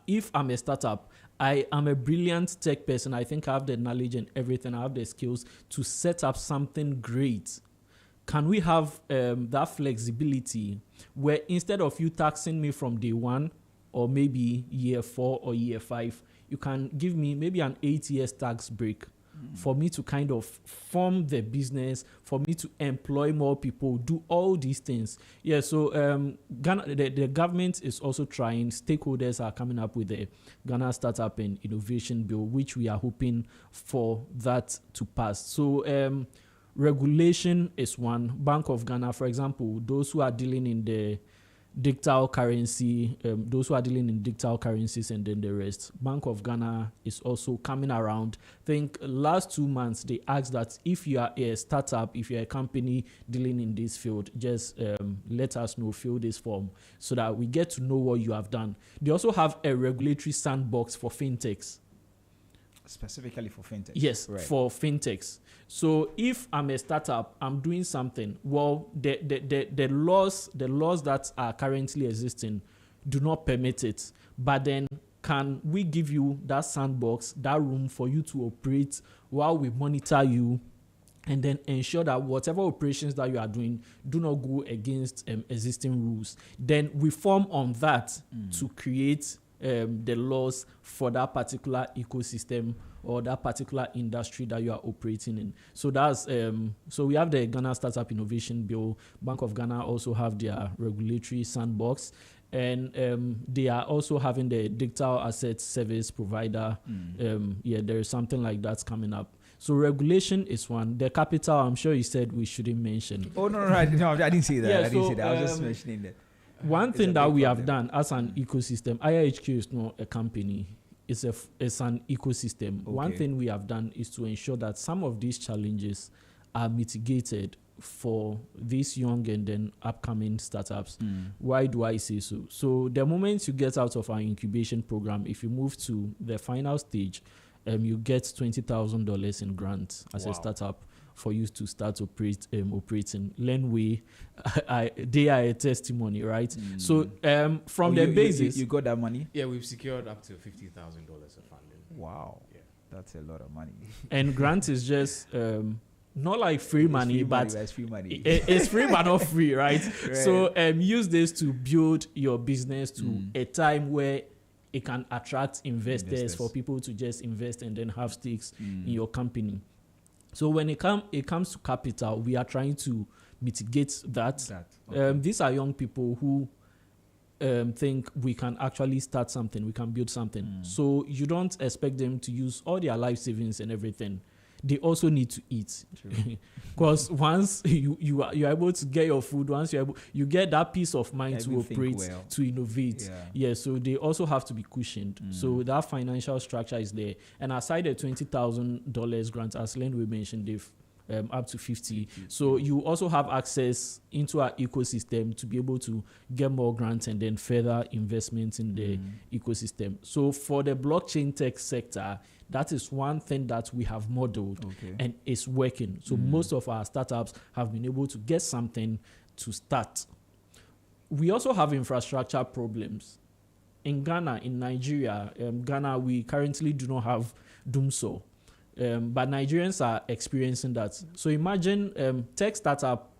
Speaker 3: if I'm a startup, I am a brilliant tech person, I think I have the knowledge and everything, I have the skills to set up something great. Can we have that flexibility where instead of you taxing me from day one or maybe year 4 or year 5, you can give me maybe an 8 years tax break for me to kind of form the business, for me to employ more people, do all these things. Yeah, so Ghana, the government is also trying, stakeholders are coming up with the Ghana Startup and Innovation Bill, which we are hoping for that to pass. So regulation is one. Bank of Ghana, for example, those who are dealing in the digital currency, those who are dealing in digital currencies and then the rest. Bank of Ghana is also coming around. I think last 2 months, they asked that if you are a startup, if you're a company dealing in this field, just let us know, fill this form so that we get to know what you have done. They also have a regulatory sandbox for fintechs.
Speaker 1: Specifically for fintechs?
Speaker 3: Yes, for fintechs. So if I'm a startup, I'm doing something, well, the laws that are currently existing do not permit it. But then can we give you that sandbox, that room for you to operate while we monitor you and then ensure that whatever operations that you are doing do not go against existing rules? Then we form on that to create the laws for that particular ecosystem or that particular industry that you are operating in. So that's so we have the Ghana Startup Innovation Bill. Bank of Ghana also have their regulatory sandbox, and they are also having the digital asset service provider. There is something like that's coming up. So regulation is one. The capital, I'm sure you said we shouldn't mention.
Speaker 1: Oh no, I didn't see that. Yeah, I didn't see that. I was just mentioning that.
Speaker 3: One thing that we have done as an ecosystem, IIHQ is not a company, it's an ecosystem. Okay. One thing we have done is to ensure that some of these challenges are mitigated for these young and then upcoming startups. Why do I say so? So the moment you get out of our incubation program, if you move to the final stage, you get $20,000 in grants as a startup for you to start operating. Lenway, they are a testimony, right? So from the basis...
Speaker 1: You got that money?
Speaker 2: Yeah, we've secured up to $50,000 of funding.
Speaker 1: Wow. Yeah. That's a lot of money.
Speaker 3: And grant is just... not like free money, but
Speaker 1: it's free money.
Speaker 3: It's free but not free, right? So use this to build your business to a time where it can attract investors for people to just invest and then have stakes in your company. So when it comes to capital, we are trying to mitigate that. Okay. These are young people who think we can actually start something, we can build something. So you don't expect them to use all their life savings and everything. they also need to eat. Because once you're able to get your food, once you get that peace of mind to operate, to innovate. Yeah, so they also have to be cushioned. So that financial structure is there. And aside the $20,000 grant, as Len we mentioned, they've up to 50. So you also have access into our ecosystem to be able to get more grants and then further investments in the ecosystem. So for the blockchain tech sector, that is one thing that we have modeled and it's working. So most of our startups have been able to get something to start. We also have infrastructure problems. In Ghana, in Nigeria, Ghana, we currently do not have DUMSO. But Nigerians are experiencing that. So imagine tech startup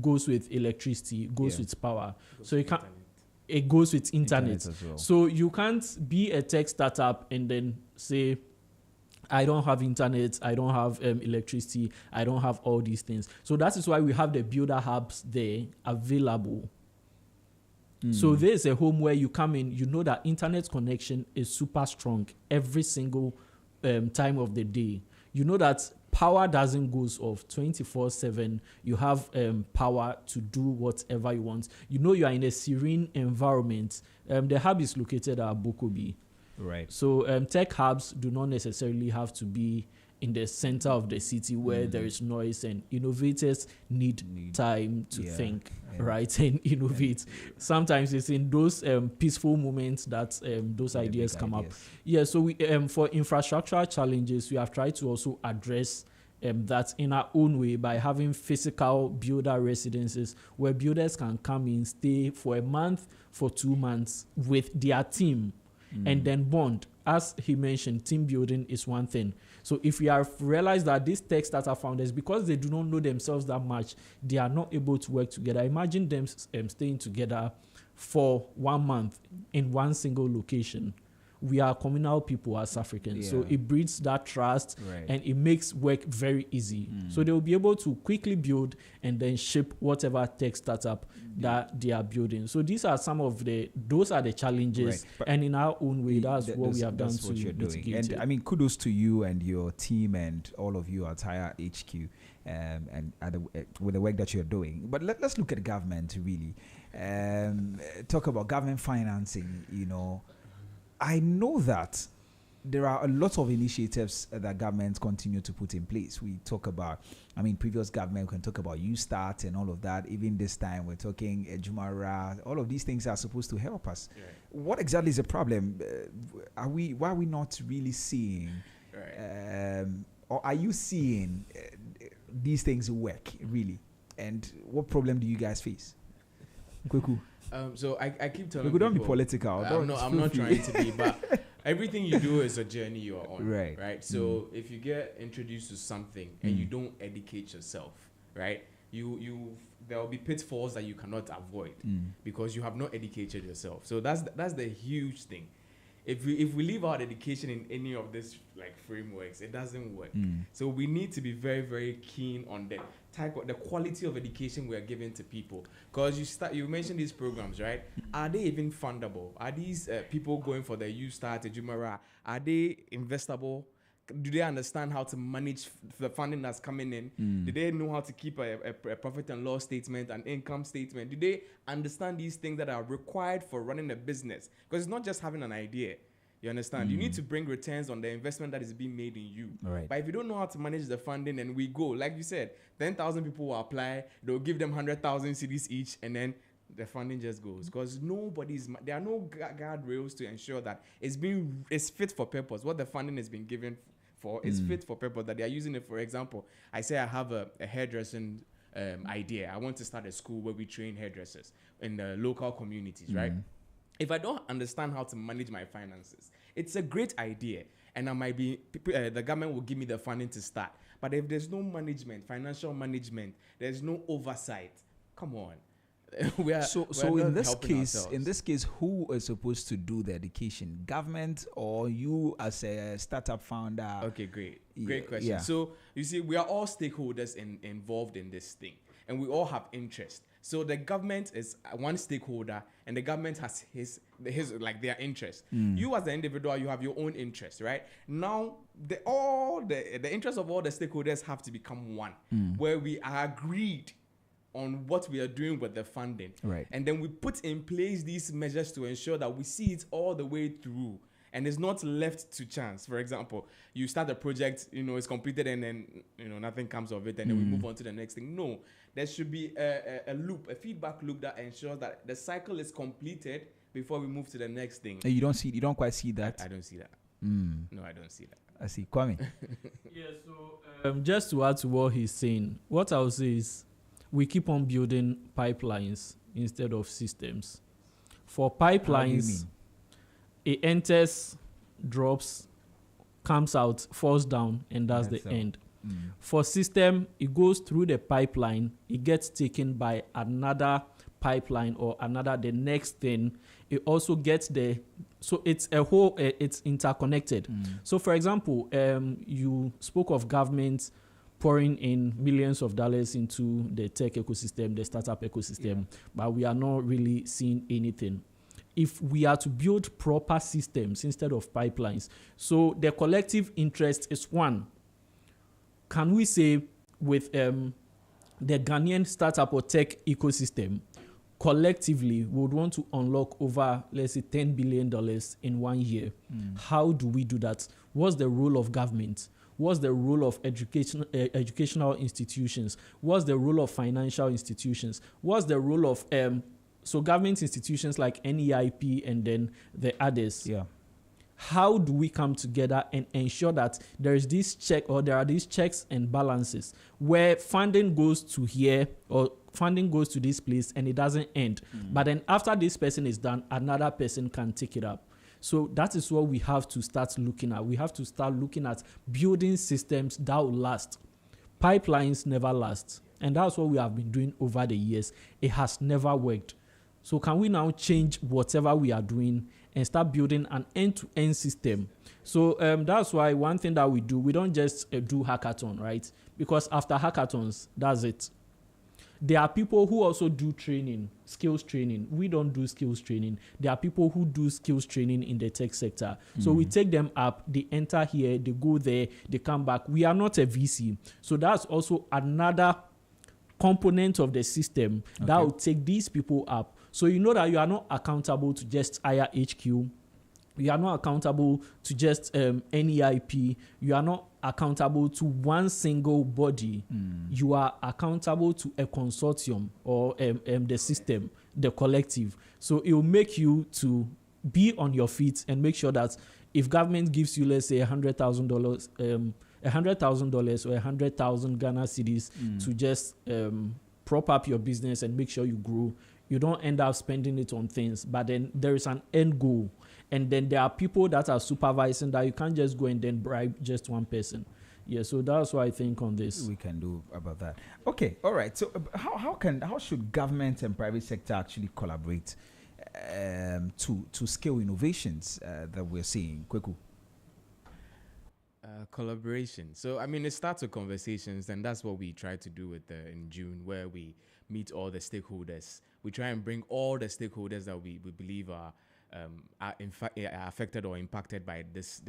Speaker 3: goes with electricity, goes with power. So it goes with internet. As well. So you can't be a tech startup and then say, I don't have internet, I don't have electricity, I don't have all these things. So that is why we have the builder hubs there available. So there's a home where you come in, you know that internet connection is super strong every single time of the day. You know that power doesn't go off 24/7. You have power to do whatever you want. You know you are in a serene environment. The hub is located at Bokobi.
Speaker 1: Right.
Speaker 3: So tech hubs do not necessarily have to be in the center of the city where there is noise, and innovators need time to think, right, and innovate. Sometimes it's in those peaceful moments that those ideas come up. Yeah, so we for infrastructural challenges, we have tried to also address that in our own way by having physical builder residences where builders can come in, stay for a month, for 2 months with their team, and then bond. As he mentioned, team building is one thing. So if we have realized that these tech startup founders, because they do not know themselves that much, they are not able to work together. Imagine them staying together for 1 month in one single location. We are communal people as Africans. So it breeds that trust and it makes work very easy. So they will be able to quickly build and then ship whatever tech startup that they are building. So these are some of those are the challenges. And in our own way, that's what we have done to mitigate it.
Speaker 1: And I mean, kudos to you and your team and all of you at Higher HQ and with the work that you're doing. But let's look at government really. Talk about government financing, you know. I know that there are a lot of initiatives that governments continue to put in place. We talk about, previous government can talk about YouStart and all of that. Even this time, we're talking Ejumara. All of these things are supposed to help us. What exactly is the problem? Why are we not really seeing, or are you seeing these things work really? And what problem do you guys face? Kweku.
Speaker 2: So I keep telling
Speaker 1: people, don't be political.
Speaker 2: I'm not trying to be, but everything you do is a journey you're on, right? So if you get introduced to something and you don't educate yourself, right, there will be pitfalls that you cannot avoid because you have not educated yourself. So that's the huge thing. If we leave out education in any of these like frameworks, it doesn't work. So we need to be very, very keen on the quality of education we are giving to people. Because you mentioned these programs, right? Are they even fundable? Are these people going for the YouStart, Jumara? Are they investable? Do they understand how to manage the funding that's coming in? Do they know how to keep a profit and loss statement, an income statement? Do they understand these things that are required for running a business? Because it's not just having an idea. You understand? You need to bring returns on the investment that is being made in you. But if you don't know how to manage the funding, and we go, like you said, 10,000 people will apply, they'll give them 100,000 cedis each, and then the funding just goes. Because there are no guardrails to ensure that it's fit for purpose. What the funding has been given for is fit for purpose, that they are using it. For example, I say I have a hairdressing idea. I want to start a school where we train hairdressers in the local communities, right? If I don't understand how to manage my finances, it's a great idea, and the government will give me the funding to start. But if there's no management, financial management, there's no oversight. Come on, so
Speaker 1: in this case, who is supposed to do the education? Government or you as a startup founder?
Speaker 2: Okay, great question. So you see, we are all stakeholders involved in this thing, and we all have interest. So the government is one stakeholder, and the government has his like their interest. You as the individual, you have your own interest, right? Now the interests of all the stakeholders have to become one, where we are agreed on what we are doing with the funding,
Speaker 1: right?
Speaker 2: And then we put in place these measures to ensure that we see it all the way through. And it's not left to chance. For example, you start a project, it's completed, and then nothing comes of it, and then we move on to the next thing. No, there should be a loop, a feedback loop that ensures that the cycle is completed before we move to the next thing.
Speaker 1: You don't quite see that.
Speaker 2: I don't see that. No, I don't see that.
Speaker 1: I see. Kwame.
Speaker 3: Yeah. So just to add to what he's saying, what I would say is we keep on building pipelines instead of systems. For pipelines, it enters, drops, comes out, falls down, and that's the end. For system, it goes through the pipeline, it gets taken by another pipeline or the next thing. It also gets there. So it's a whole, it's interconnected. So for example, you spoke of governments pouring in millions of dollars into the tech ecosystem, the startup ecosystem, but we are not really seeing anything. If we are to build proper systems instead of pipelines, so the collective interest is one. Can we say with the Ghanaian startup or tech ecosystem, collectively we would want to unlock over, let's say, $10 billion in 1 year? How do we do that? What's the role of government? What's the role of educational institutions? What's the role of financial institutions? What's the role of so government institutions like NEIP and then the others?
Speaker 1: Yeah.
Speaker 3: How do we come together and ensure that there are these checks and balances where funding goes to here or funding goes to this place and it doesn't end? But then after this person is done, another person can take it up. So that is what we have to start looking at. We have to start looking at building systems that will last. Pipelines never last. And that's what we have been doing over the years. It has never worked. So can we now change whatever we are doing and start building an end-to-end system? So that's why one thing that we do, we don't just do hackathon, right? Because after hackathons, that's it. There are people who also do training, skills training. We don't do skills training. There are people who do skills training in the tech sector. So we take them up, they enter here, they go there, they come back. We are not a VC. So that's also another component of the system that will take these people up. So you know that you are not accountable to just higher HQ. You are not accountable to just NEIP. You are not accountable to one single body. You are accountable to a consortium or the system, the collective. So it will make you to be on your feet and make sure that if government gives you, let's say, $100,000, $100,000 or 100,000 Ghana cedis to just prop up your business and make sure you grow, you don't end up spending it on things, but then there is an end goal. And then there are people that are supervising that you can't just go and then bribe just one person. Yeah, so that's what I think on this.
Speaker 1: We can do about that. Okay, all right. So how should government and private sector actually collaborate to scale innovations that we're seeing? Kweku.
Speaker 2: Collaboration. So, it starts with conversations, and that's what we try to do in June, where we meet all the stakeholders. We try and bring all the stakeholders that we believe are affected or impacted by this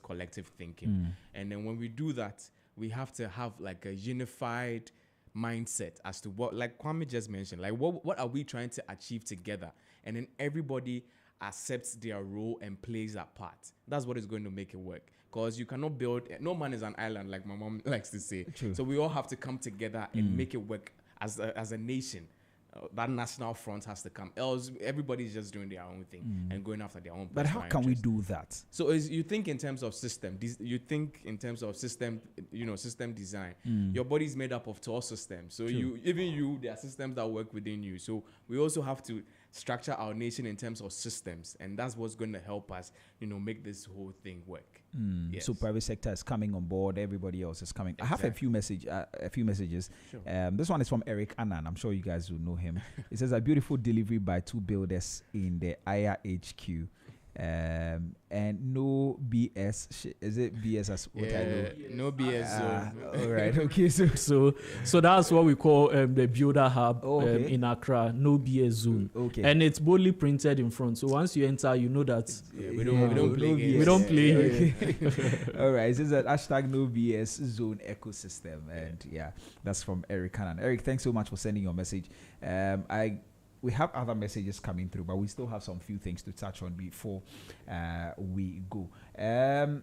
Speaker 2: collective thinking. And then when we do that, we have to have like a unified mindset as to what, like Kwame just mentioned, like what are we trying to achieve together? And then everybody accepts their role and plays that part. That's what is going to make it work. Because you cannot build, no man is an island, like my mom likes to say.
Speaker 1: True.
Speaker 2: So we all have to come together and make it work as a nation. That national front has to come. Else, everybody's just doing their own thing and going after their own.
Speaker 1: But how can we do that?
Speaker 2: So you think in terms of system. You think in terms of system. System design. Your body is made up of 12 systems. So there are systems that work within you. So we also have to structure our nation in terms of systems, and that's what's going to help us, make this whole thing work. Yes.
Speaker 1: So private sector is coming on board. Everybody else is coming.
Speaker 2: Exactly.
Speaker 1: I have a few messages.
Speaker 2: Sure.
Speaker 1: This one is from Eric Annan. I'm sure you guys will know him. It says a beautiful delivery by two builders in the IR HQ. And no BS. Is it BS as what I know?
Speaker 2: No BS zone.
Speaker 1: All right. Okay.
Speaker 3: So that's what we call the Builder Hub
Speaker 1: okay.
Speaker 3: in Accra. No BS zone.
Speaker 1: Okay.
Speaker 3: And it's boldly printed in front. So once you enter, you know that
Speaker 2: we don't play games.
Speaker 3: We don't play here.
Speaker 1: All right. This is that hashtag no BS zone ecosystem, and that's from Eric Cannon. Eric, thanks so much for sending your message. We have other messages coming through, but we still have some few things to touch on before we go. I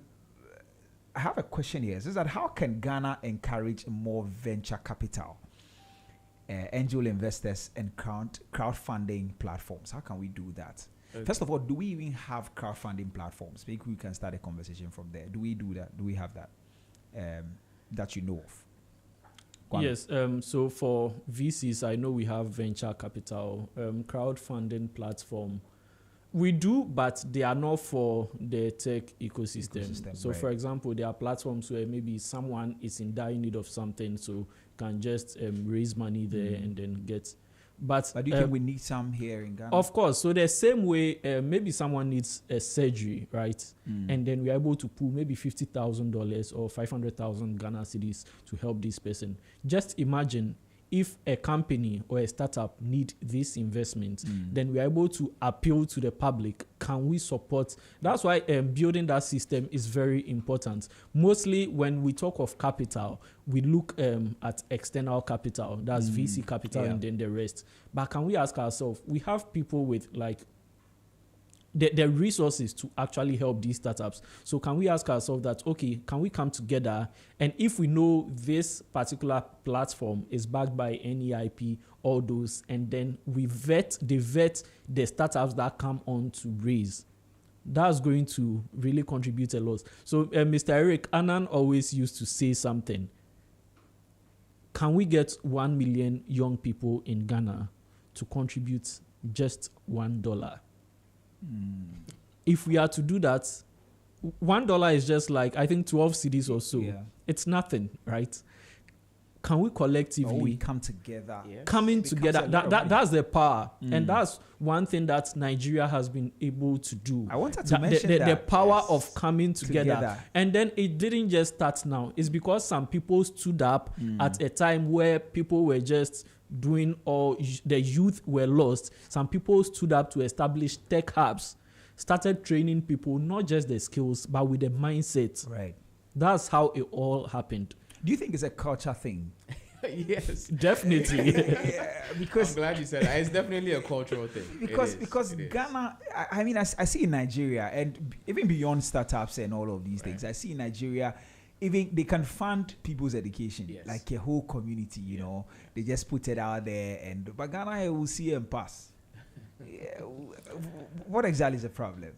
Speaker 1: have a question here. It says that how can Ghana encourage more venture capital, angel investors, and crowdfunding platforms? How can we do that? Okay. First of all, do we even have crowdfunding platforms? Maybe we can start a conversation from there. Do we do that? Do we have that that you know of?
Speaker 3: Yes, so for VCs, I know we have venture capital, crowdfunding platform. We do, but they are not for the tech ecosystem. So, for example, there are platforms where maybe someone is in dire need of something, so can just raise money there and then get. But
Speaker 1: do you think we need some here in Ghana?
Speaker 3: Of course. So the same way, maybe someone needs a surgery, right? And then we're able to pull maybe $50,000 or 500,000 Ghana cedis to help this person. Just imagine if a company or a startup need this investment, then we're able to appeal to the public. Can we support? That's why building that system is very important. Mostly when we talk of capital, we look at external capital, that's VC capital, and then the rest. But can we ask ourselves, we have people with like the resources to actually help these startups. So can we ask ourselves that, okay, can we come together? And if we know this particular platform is backed by NEIP, all those, and then they vet the startups that come on to raise, that's going to really contribute a lot. So Mr. Eric Annan always used to say something. Can we get 1 million young people in Ghana to contribute just $1? If we are to do that, $1 is just like, I think 12 cedis or so. It's nothing, right? Can we collectively
Speaker 1: we come together?
Speaker 3: Yes. Coming together, that's the power. And that's one thing that Nigeria has been able to do.
Speaker 1: I wanted to mention that.
Speaker 3: The power of coming together. And then it didn't just start now. It's because some people stood up at a time where people were just doing, or the youth were lost. Some people stood up to establish tech hubs, started training people, not just the skills, but with the mindset.
Speaker 1: Right.
Speaker 3: That's how it all happened.
Speaker 1: Do you think it's a culture thing?
Speaker 2: Yes,
Speaker 3: definitely.
Speaker 2: Because I'm glad you said that. It's definitely a cultural thing.
Speaker 1: Because Ghana, I mean, I see in Nigeria, and even beyond startups and all of these things, I see in Nigeria, even they can fund people's education, like a whole community, you know, they just put it out there, but Ghana will see and pass. What exactly is the problem?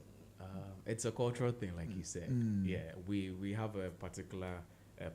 Speaker 2: It's a cultural thing, like you said. We have a particular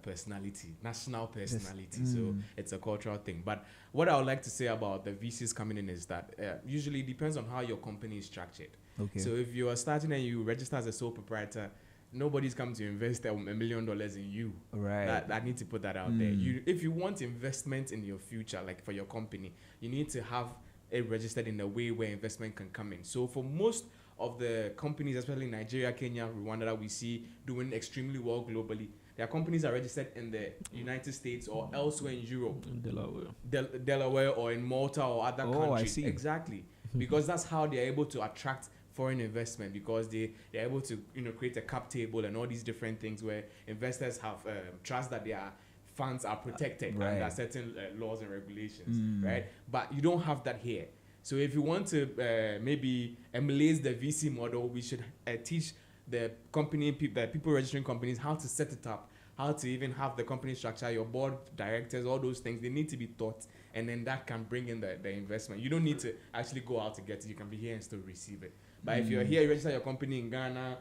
Speaker 2: personality, national personality, so it's a cultural thing. But what I would like to say about the VCs coming in is that usually it depends on how your company is structured. Okay. So if you are starting and you register as a sole proprietor, nobody's come to invest $1 million in you. Right. I need to put that out there. If you want investment in your future, like for your company, you need to have it registered in a way where investment can come in. So for most of the companies, especially Nigeria, Kenya, Rwanda, that we see doing extremely well globally, their companies are registered in the United States or elsewhere in Europe. In Delaware or in Malta or other countries. I see. Exactly. Because that's how they're able to attract foreign investment, because they're able to create a cap table and all these different things where investors have trust that their funds are protected under certain laws and regulations, right? But you don't have that here. So if you want to maybe emulate the VC model, we should teach the people registering companies how to set it up, how to even have the company structure, your board directors, all those things. They need to be taught, and then that can bring in the investment. You don't need to actually go out to get it. You can be here and still receive it. But if you're here, you register your company in Ghana,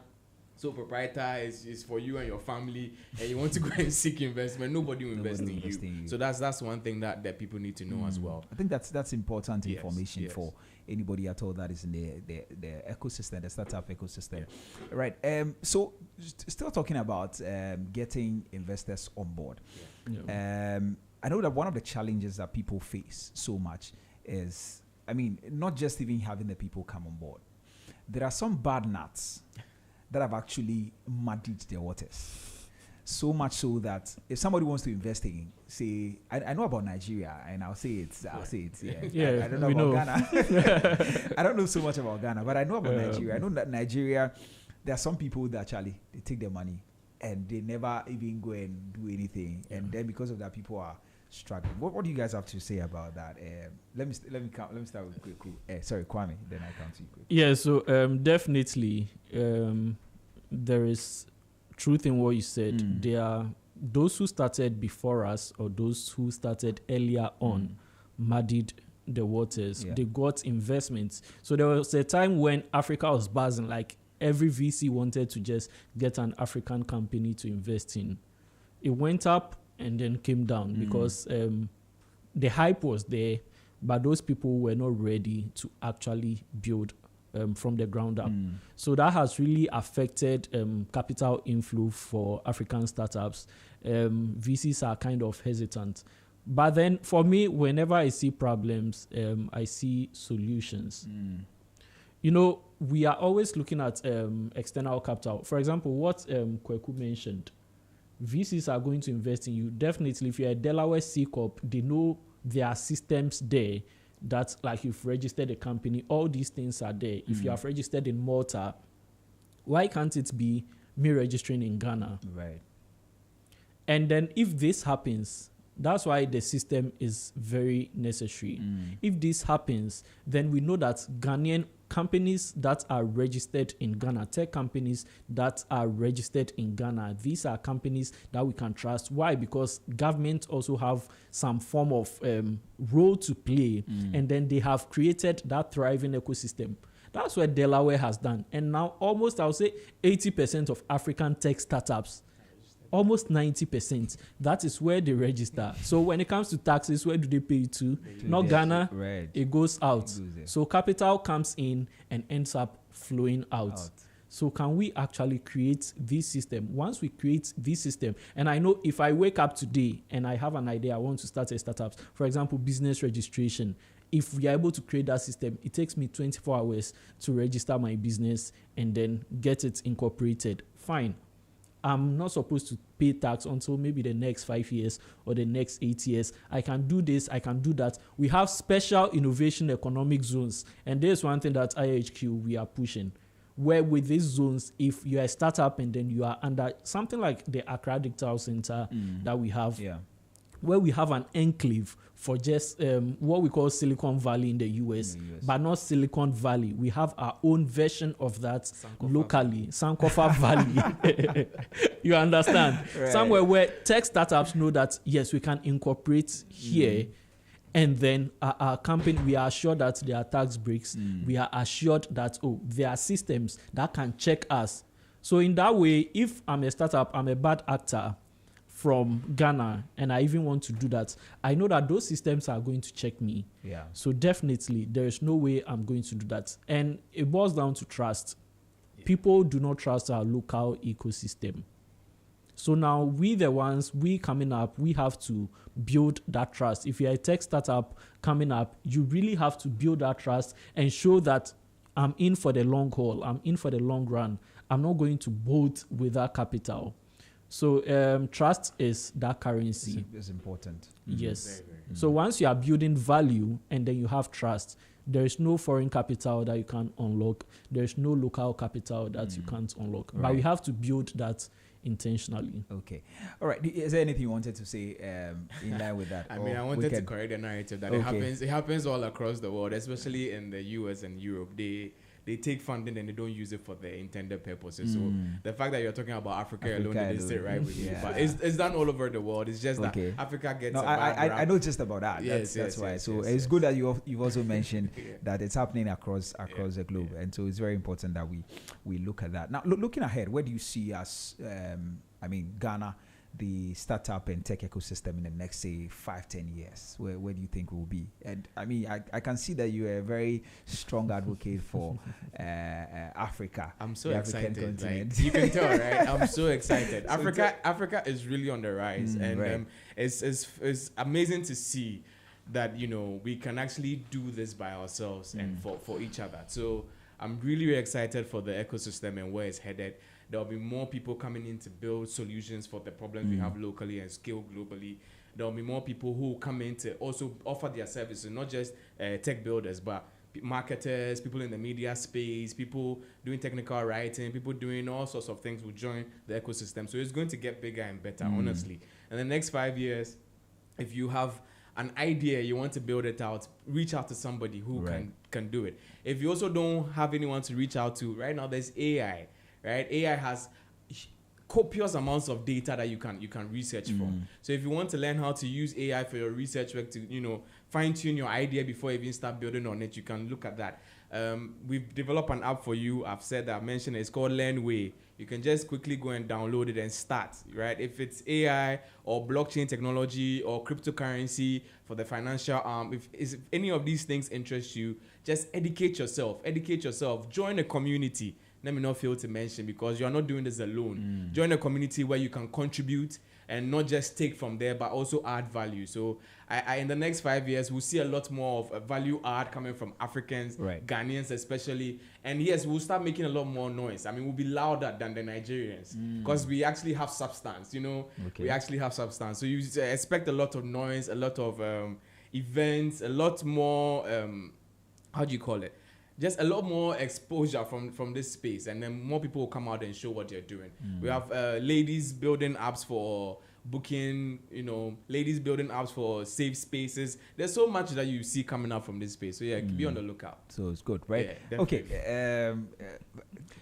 Speaker 2: so proprietor is for you and your family, and you want to go and seek investment, nobody will invest in you. So that's one thing that people need to know as well.
Speaker 1: I think that's important information for anybody at all that is in the ecosystem, the startup ecosystem. Right. So still talking about getting investors on board. I know that one of the challenges that people face so much is, I mean, not just even having the people come on board, there are some bad nuts that have actually muddied the waters. So much so that if somebody wants to invest in, say, I know about Nigeria, and I'll say it. Yeah.
Speaker 3: Yeah,
Speaker 1: I don't know
Speaker 3: we
Speaker 1: about Ghana. I don't know so much about Ghana, but I know about Nigeria. I know that Nigeria, there are some people that actually they take their money and they never even go and do anything, and then because of that, people are struggling. What do you guys have to say about that? Let me start with quick. Sorry, Kwame. Then I come to you quick.
Speaker 3: Yeah. So definitely, there is truth in what you said. There are those who started before us or those who started earlier on muddied the waters. They got investments. So there was a time when Africa was buzzing, like every VC wanted to just get an African company to invest in. It went up and then came down because the hype was there, but those people were not ready to actually build from the ground up. So that has really affected capital inflow for African startups. VCs are kind of hesitant. But then for me, whenever I see problems, I see solutions. You know, we are always looking at external capital. For example, what Kweku mentioned, VCs are going to invest in you. Definitely, if you're a Delaware C Corp, they know there are systems there that, like, you've registered a company, all these things are there. If you have registered in Malta, why can't it be me registering in Ghana?
Speaker 1: Right.
Speaker 3: And then if this happens, that's why the system is very necessary. If this happens, then we know that Ghanaian companies that are registered in Ghana, tech companies that are registered in Ghana, these are companies that we can trust. Why? Because government also have some form of role to play, and then they have created that thriving ecosystem. That's what Delaware has done. And now almost, I would say, 80% of African tech startups, almost 90%, that is where they register. So when it comes to taxes, where do they pay it to? Not Ghana,
Speaker 1: Right.
Speaker 3: it goes out.
Speaker 1: It goes there.
Speaker 3: So capital comes in and ends up flowing out. So can we actually create this system? Once we create this system, and I know if I wake up today and I have an idea, I want to start a startup, for example, business registration, if we are able to create that system, it takes me 24 hours to register my business and then get it incorporated. Fine. I'm not supposed to pay tax until maybe the next 5 years or the next 8 years. I can do this, I can do that. We have special innovation economic zones. And there's one thing that IHQ we are pushing, where with these zones, if you're a startup and then you are under something like the Accra Digital Center that we have, where we have an enclave for just what we call Silicon Valley in the US, but not Silicon Valley. We have our own version of that locally, Sankofa Valley. You understand? Right. Somewhere where tech startups know that, yes, we can incorporate here, and then our company, we are assured that there are tax breaks. We are assured that, there are systems that can check us. So in that way, if I'm a startup, I'm a bad actor from Ghana, and I even want to do that, I know that those systems are going to check me. Yeah. So definitely, there is no way I'm going to do that. And it boils down to trust. Yeah. People do not trust our local ecosystem. So now we coming up, we have to build that trust. If you're a tech startup coming up, you really have to build that trust and show that I'm in for the long haul. I'm in for the long run. I'm not going to bolt without capital. So trust is that currency.
Speaker 1: It's important.
Speaker 3: Yes.
Speaker 2: Very, very.
Speaker 3: So once you are building value and then you have trust, there is no foreign capital that you can unlock. There is no local capital that you can't unlock. Right. But we have to build that intentionally.
Speaker 1: Okay. All right. Is there anything you wanted to say in line with that?
Speaker 2: I mean, I wanted to correct the narrative that it happens all across the world, especially in the US and Europe. They take funding and they don't use it for the intended purposes. So the fact that you're talking about Africa alone, it didn't sit right with me. But it's done all over the world. It's just that Africa gets a bad rap.
Speaker 1: I know just about that. That's why. So it's good that you've also mentioned that it's happening across the globe. And so it's very important that we look at that. Now, looking ahead, where do you see us, Ghana, the startup and tech ecosystem in the next, say, 5-10 years? Where do you think we'll be? And I mean, I can see that you're a very strong advocate for Africa.
Speaker 2: I'm so excited. Like, you can tell, right? I'm so excited. Africa is really on the rise, and it's amazing to see that we can actually do this by ourselves and for each other. So I'm really, really excited for the ecosystem and where it's headed. There'll be more people coming in to build solutions for the problems we have locally and scale globally. There'll be more people who come in to also offer their services, not just tech builders, but marketers, people in the media space, people doing technical writing, people doing all sorts of things will join the ecosystem. So it's going to get bigger and better, honestly. And the next 5 years, if you have an idea, you want to build it out, reach out to somebody who can do it. If you also don't have anyone to reach out to, right now there's AI, right? AI has copious amounts of data that you can research from. So if you want to learn how to use AI for your research work to, fine tune your idea before you even start building on it, you can look at that. We've developed an app for you. I've mentioned it. It's called LearnWay. You can just quickly go and download it and start, right? If it's AI or blockchain technology or cryptocurrency for the financial arm, if any of these things interest you, just educate yourself, join a community. Let me not fail to mention, because you're not doing this alone. Join a community where you can contribute and not just take from there, but also add value. So I in the next 5 years, we'll see a lot more of a value add coming from Africans, Ghanaians especially. And yes, we'll start making a lot more noise. I mean, we'll be louder than the Nigerians because we actually have substance, We actually have substance. So you expect a lot of noise, a lot of events, a lot more, how do you call it? Just a lot more exposure from this space, and then more people will come out and show what they're doing. We have ladies building apps for booking, ladies building apps for safe spaces. There's so much that you see coming out from this space. So yeah, be on the lookout.
Speaker 1: So it's good, right?
Speaker 2: Yeah,
Speaker 1: okay.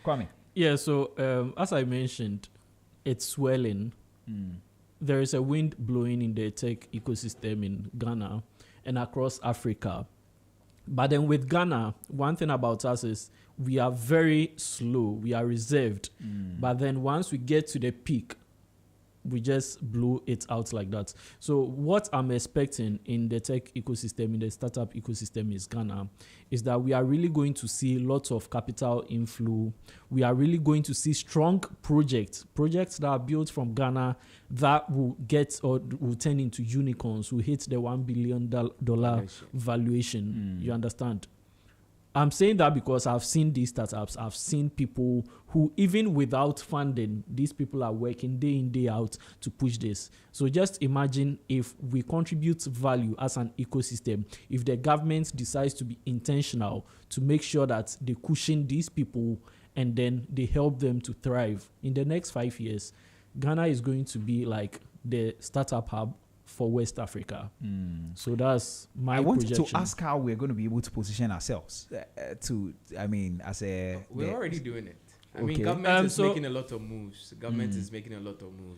Speaker 1: Kwame.
Speaker 3: Yeah, so as I mentioned, it's swelling. There is a wind blowing in the tech ecosystem in Ghana and across Africa. But then with Ghana, one thing about us is we are very slow. We are reserved. But then once we get to the peak, we just blew it out like that. So what I'm expecting in the tech ecosystem, in the startup ecosystem is Ghana, is that we are really going to see lots of capital inflow. We are really going to see strong projects that are built from Ghana that will get or will turn into unicorns, will hit the $1 billion valuation. You understand? I'm saying that because I've seen these startups. I've seen people who, even without funding, these people are working day in, day out to push this. So just imagine if we contribute value as an ecosystem, if the government decides to be intentional to make sure that they cushion these people and then they help them to thrive. In the next 5 years, Ghana is going to be like the startup hub for West Africa. So that's my projection.
Speaker 1: To ask how we're going to be able to position ourselves
Speaker 2: we're already doing it. I mean, government is making a lot of moves.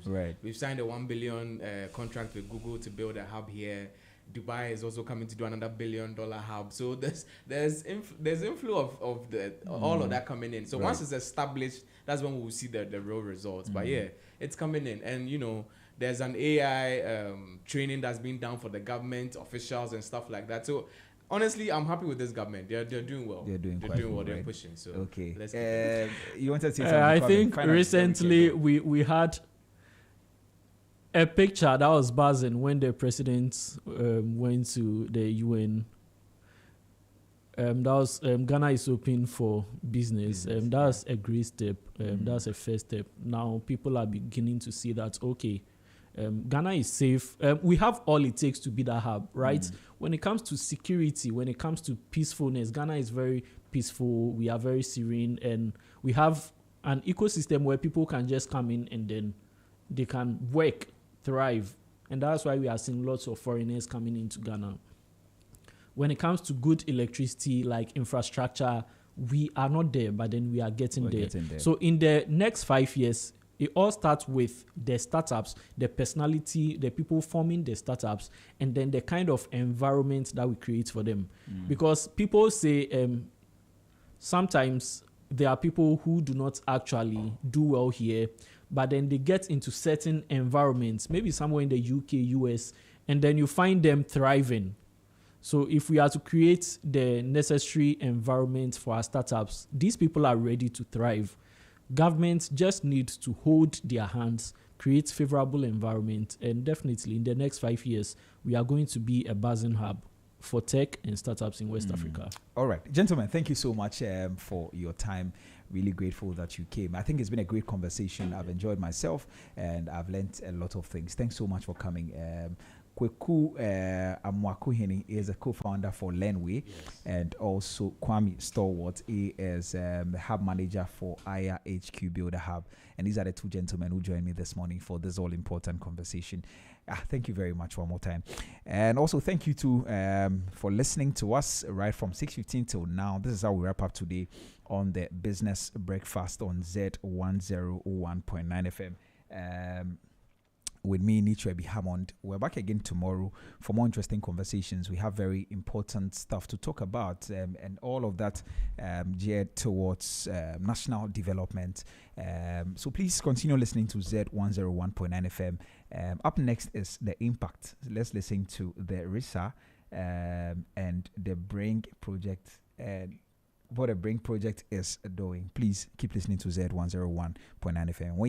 Speaker 2: Right. We've signed a $1 billion contract with Google to build a hub here. Dubai is also coming to do another $1 billion hub. So there's inflow of the all of that coming in. So once it's established, that's when we'll see the real results. But yeah, it's coming in, and there's an AI training that's being done for the government officials and stuff like that. So honestly, I'm happy with this government. They're doing well. They're doing well. They're pushing. So
Speaker 1: okay.
Speaker 2: Let's
Speaker 1: you wanted to say something?
Speaker 3: I think recently we had a picture that was buzzing when the president went to the UN. That was Ghana is open for business. That's a great step. That's a first step. Now people are beginning to see that, okay, Ghana is safe. We have all it takes to be that hub, right? When it comes to security, when it comes to peacefulness, Ghana is very peaceful. We are very serene, and we have an ecosystem where people can just come in and then they can work, thrive. And that's why we are seeing lots of foreigners coming into Ghana. When it comes to good electricity, like infrastructure, we are not there, but then we are getting there. So in the next 5 years, it all starts with the startups, the personality, the people forming the startups, and then the kind of environment that we create for them. Because people say sometimes there are people who do not actually do well here, but then they get into certain environments, maybe somewhere in the UK, US, and then you find them thriving. So if we are to create the necessary environment for our startups, these people are ready to thrive. Governments just need to hold their hands, create favorable environment, and definitely in the next 5 years, we are going to be a buzzing hub for tech and startups in West Africa.
Speaker 1: All right, gentlemen, thank you so much for your time. Really grateful that you came. I think it's been a great conversation. I've enjoyed myself and I've learned a lot of things. Thanks so much for coming. Kweku Amwakuhini is a co-founder for Lenway, and also Kwame Stalwart is the hub manager for Aya HQ Builder Hub. And these are the two gentlemen who joined me this morning for this all-important conversation. Thank you very much one more time. And also thank you for listening to us right from 6:15 till now. This is how we wrap up today on the Business Breakfast on Z101.9 FM. With me, Nii Trebi Hammond. We're back again tomorrow for more interesting conversations. We have very important stuff to talk about, and all of that geared towards national development. So please continue listening to Z101.9 FM. Up next is The Impact. Let's listen to the RISA and the Bring Project, and what the Bring Project is doing. Please keep listening to Z101.9 FM.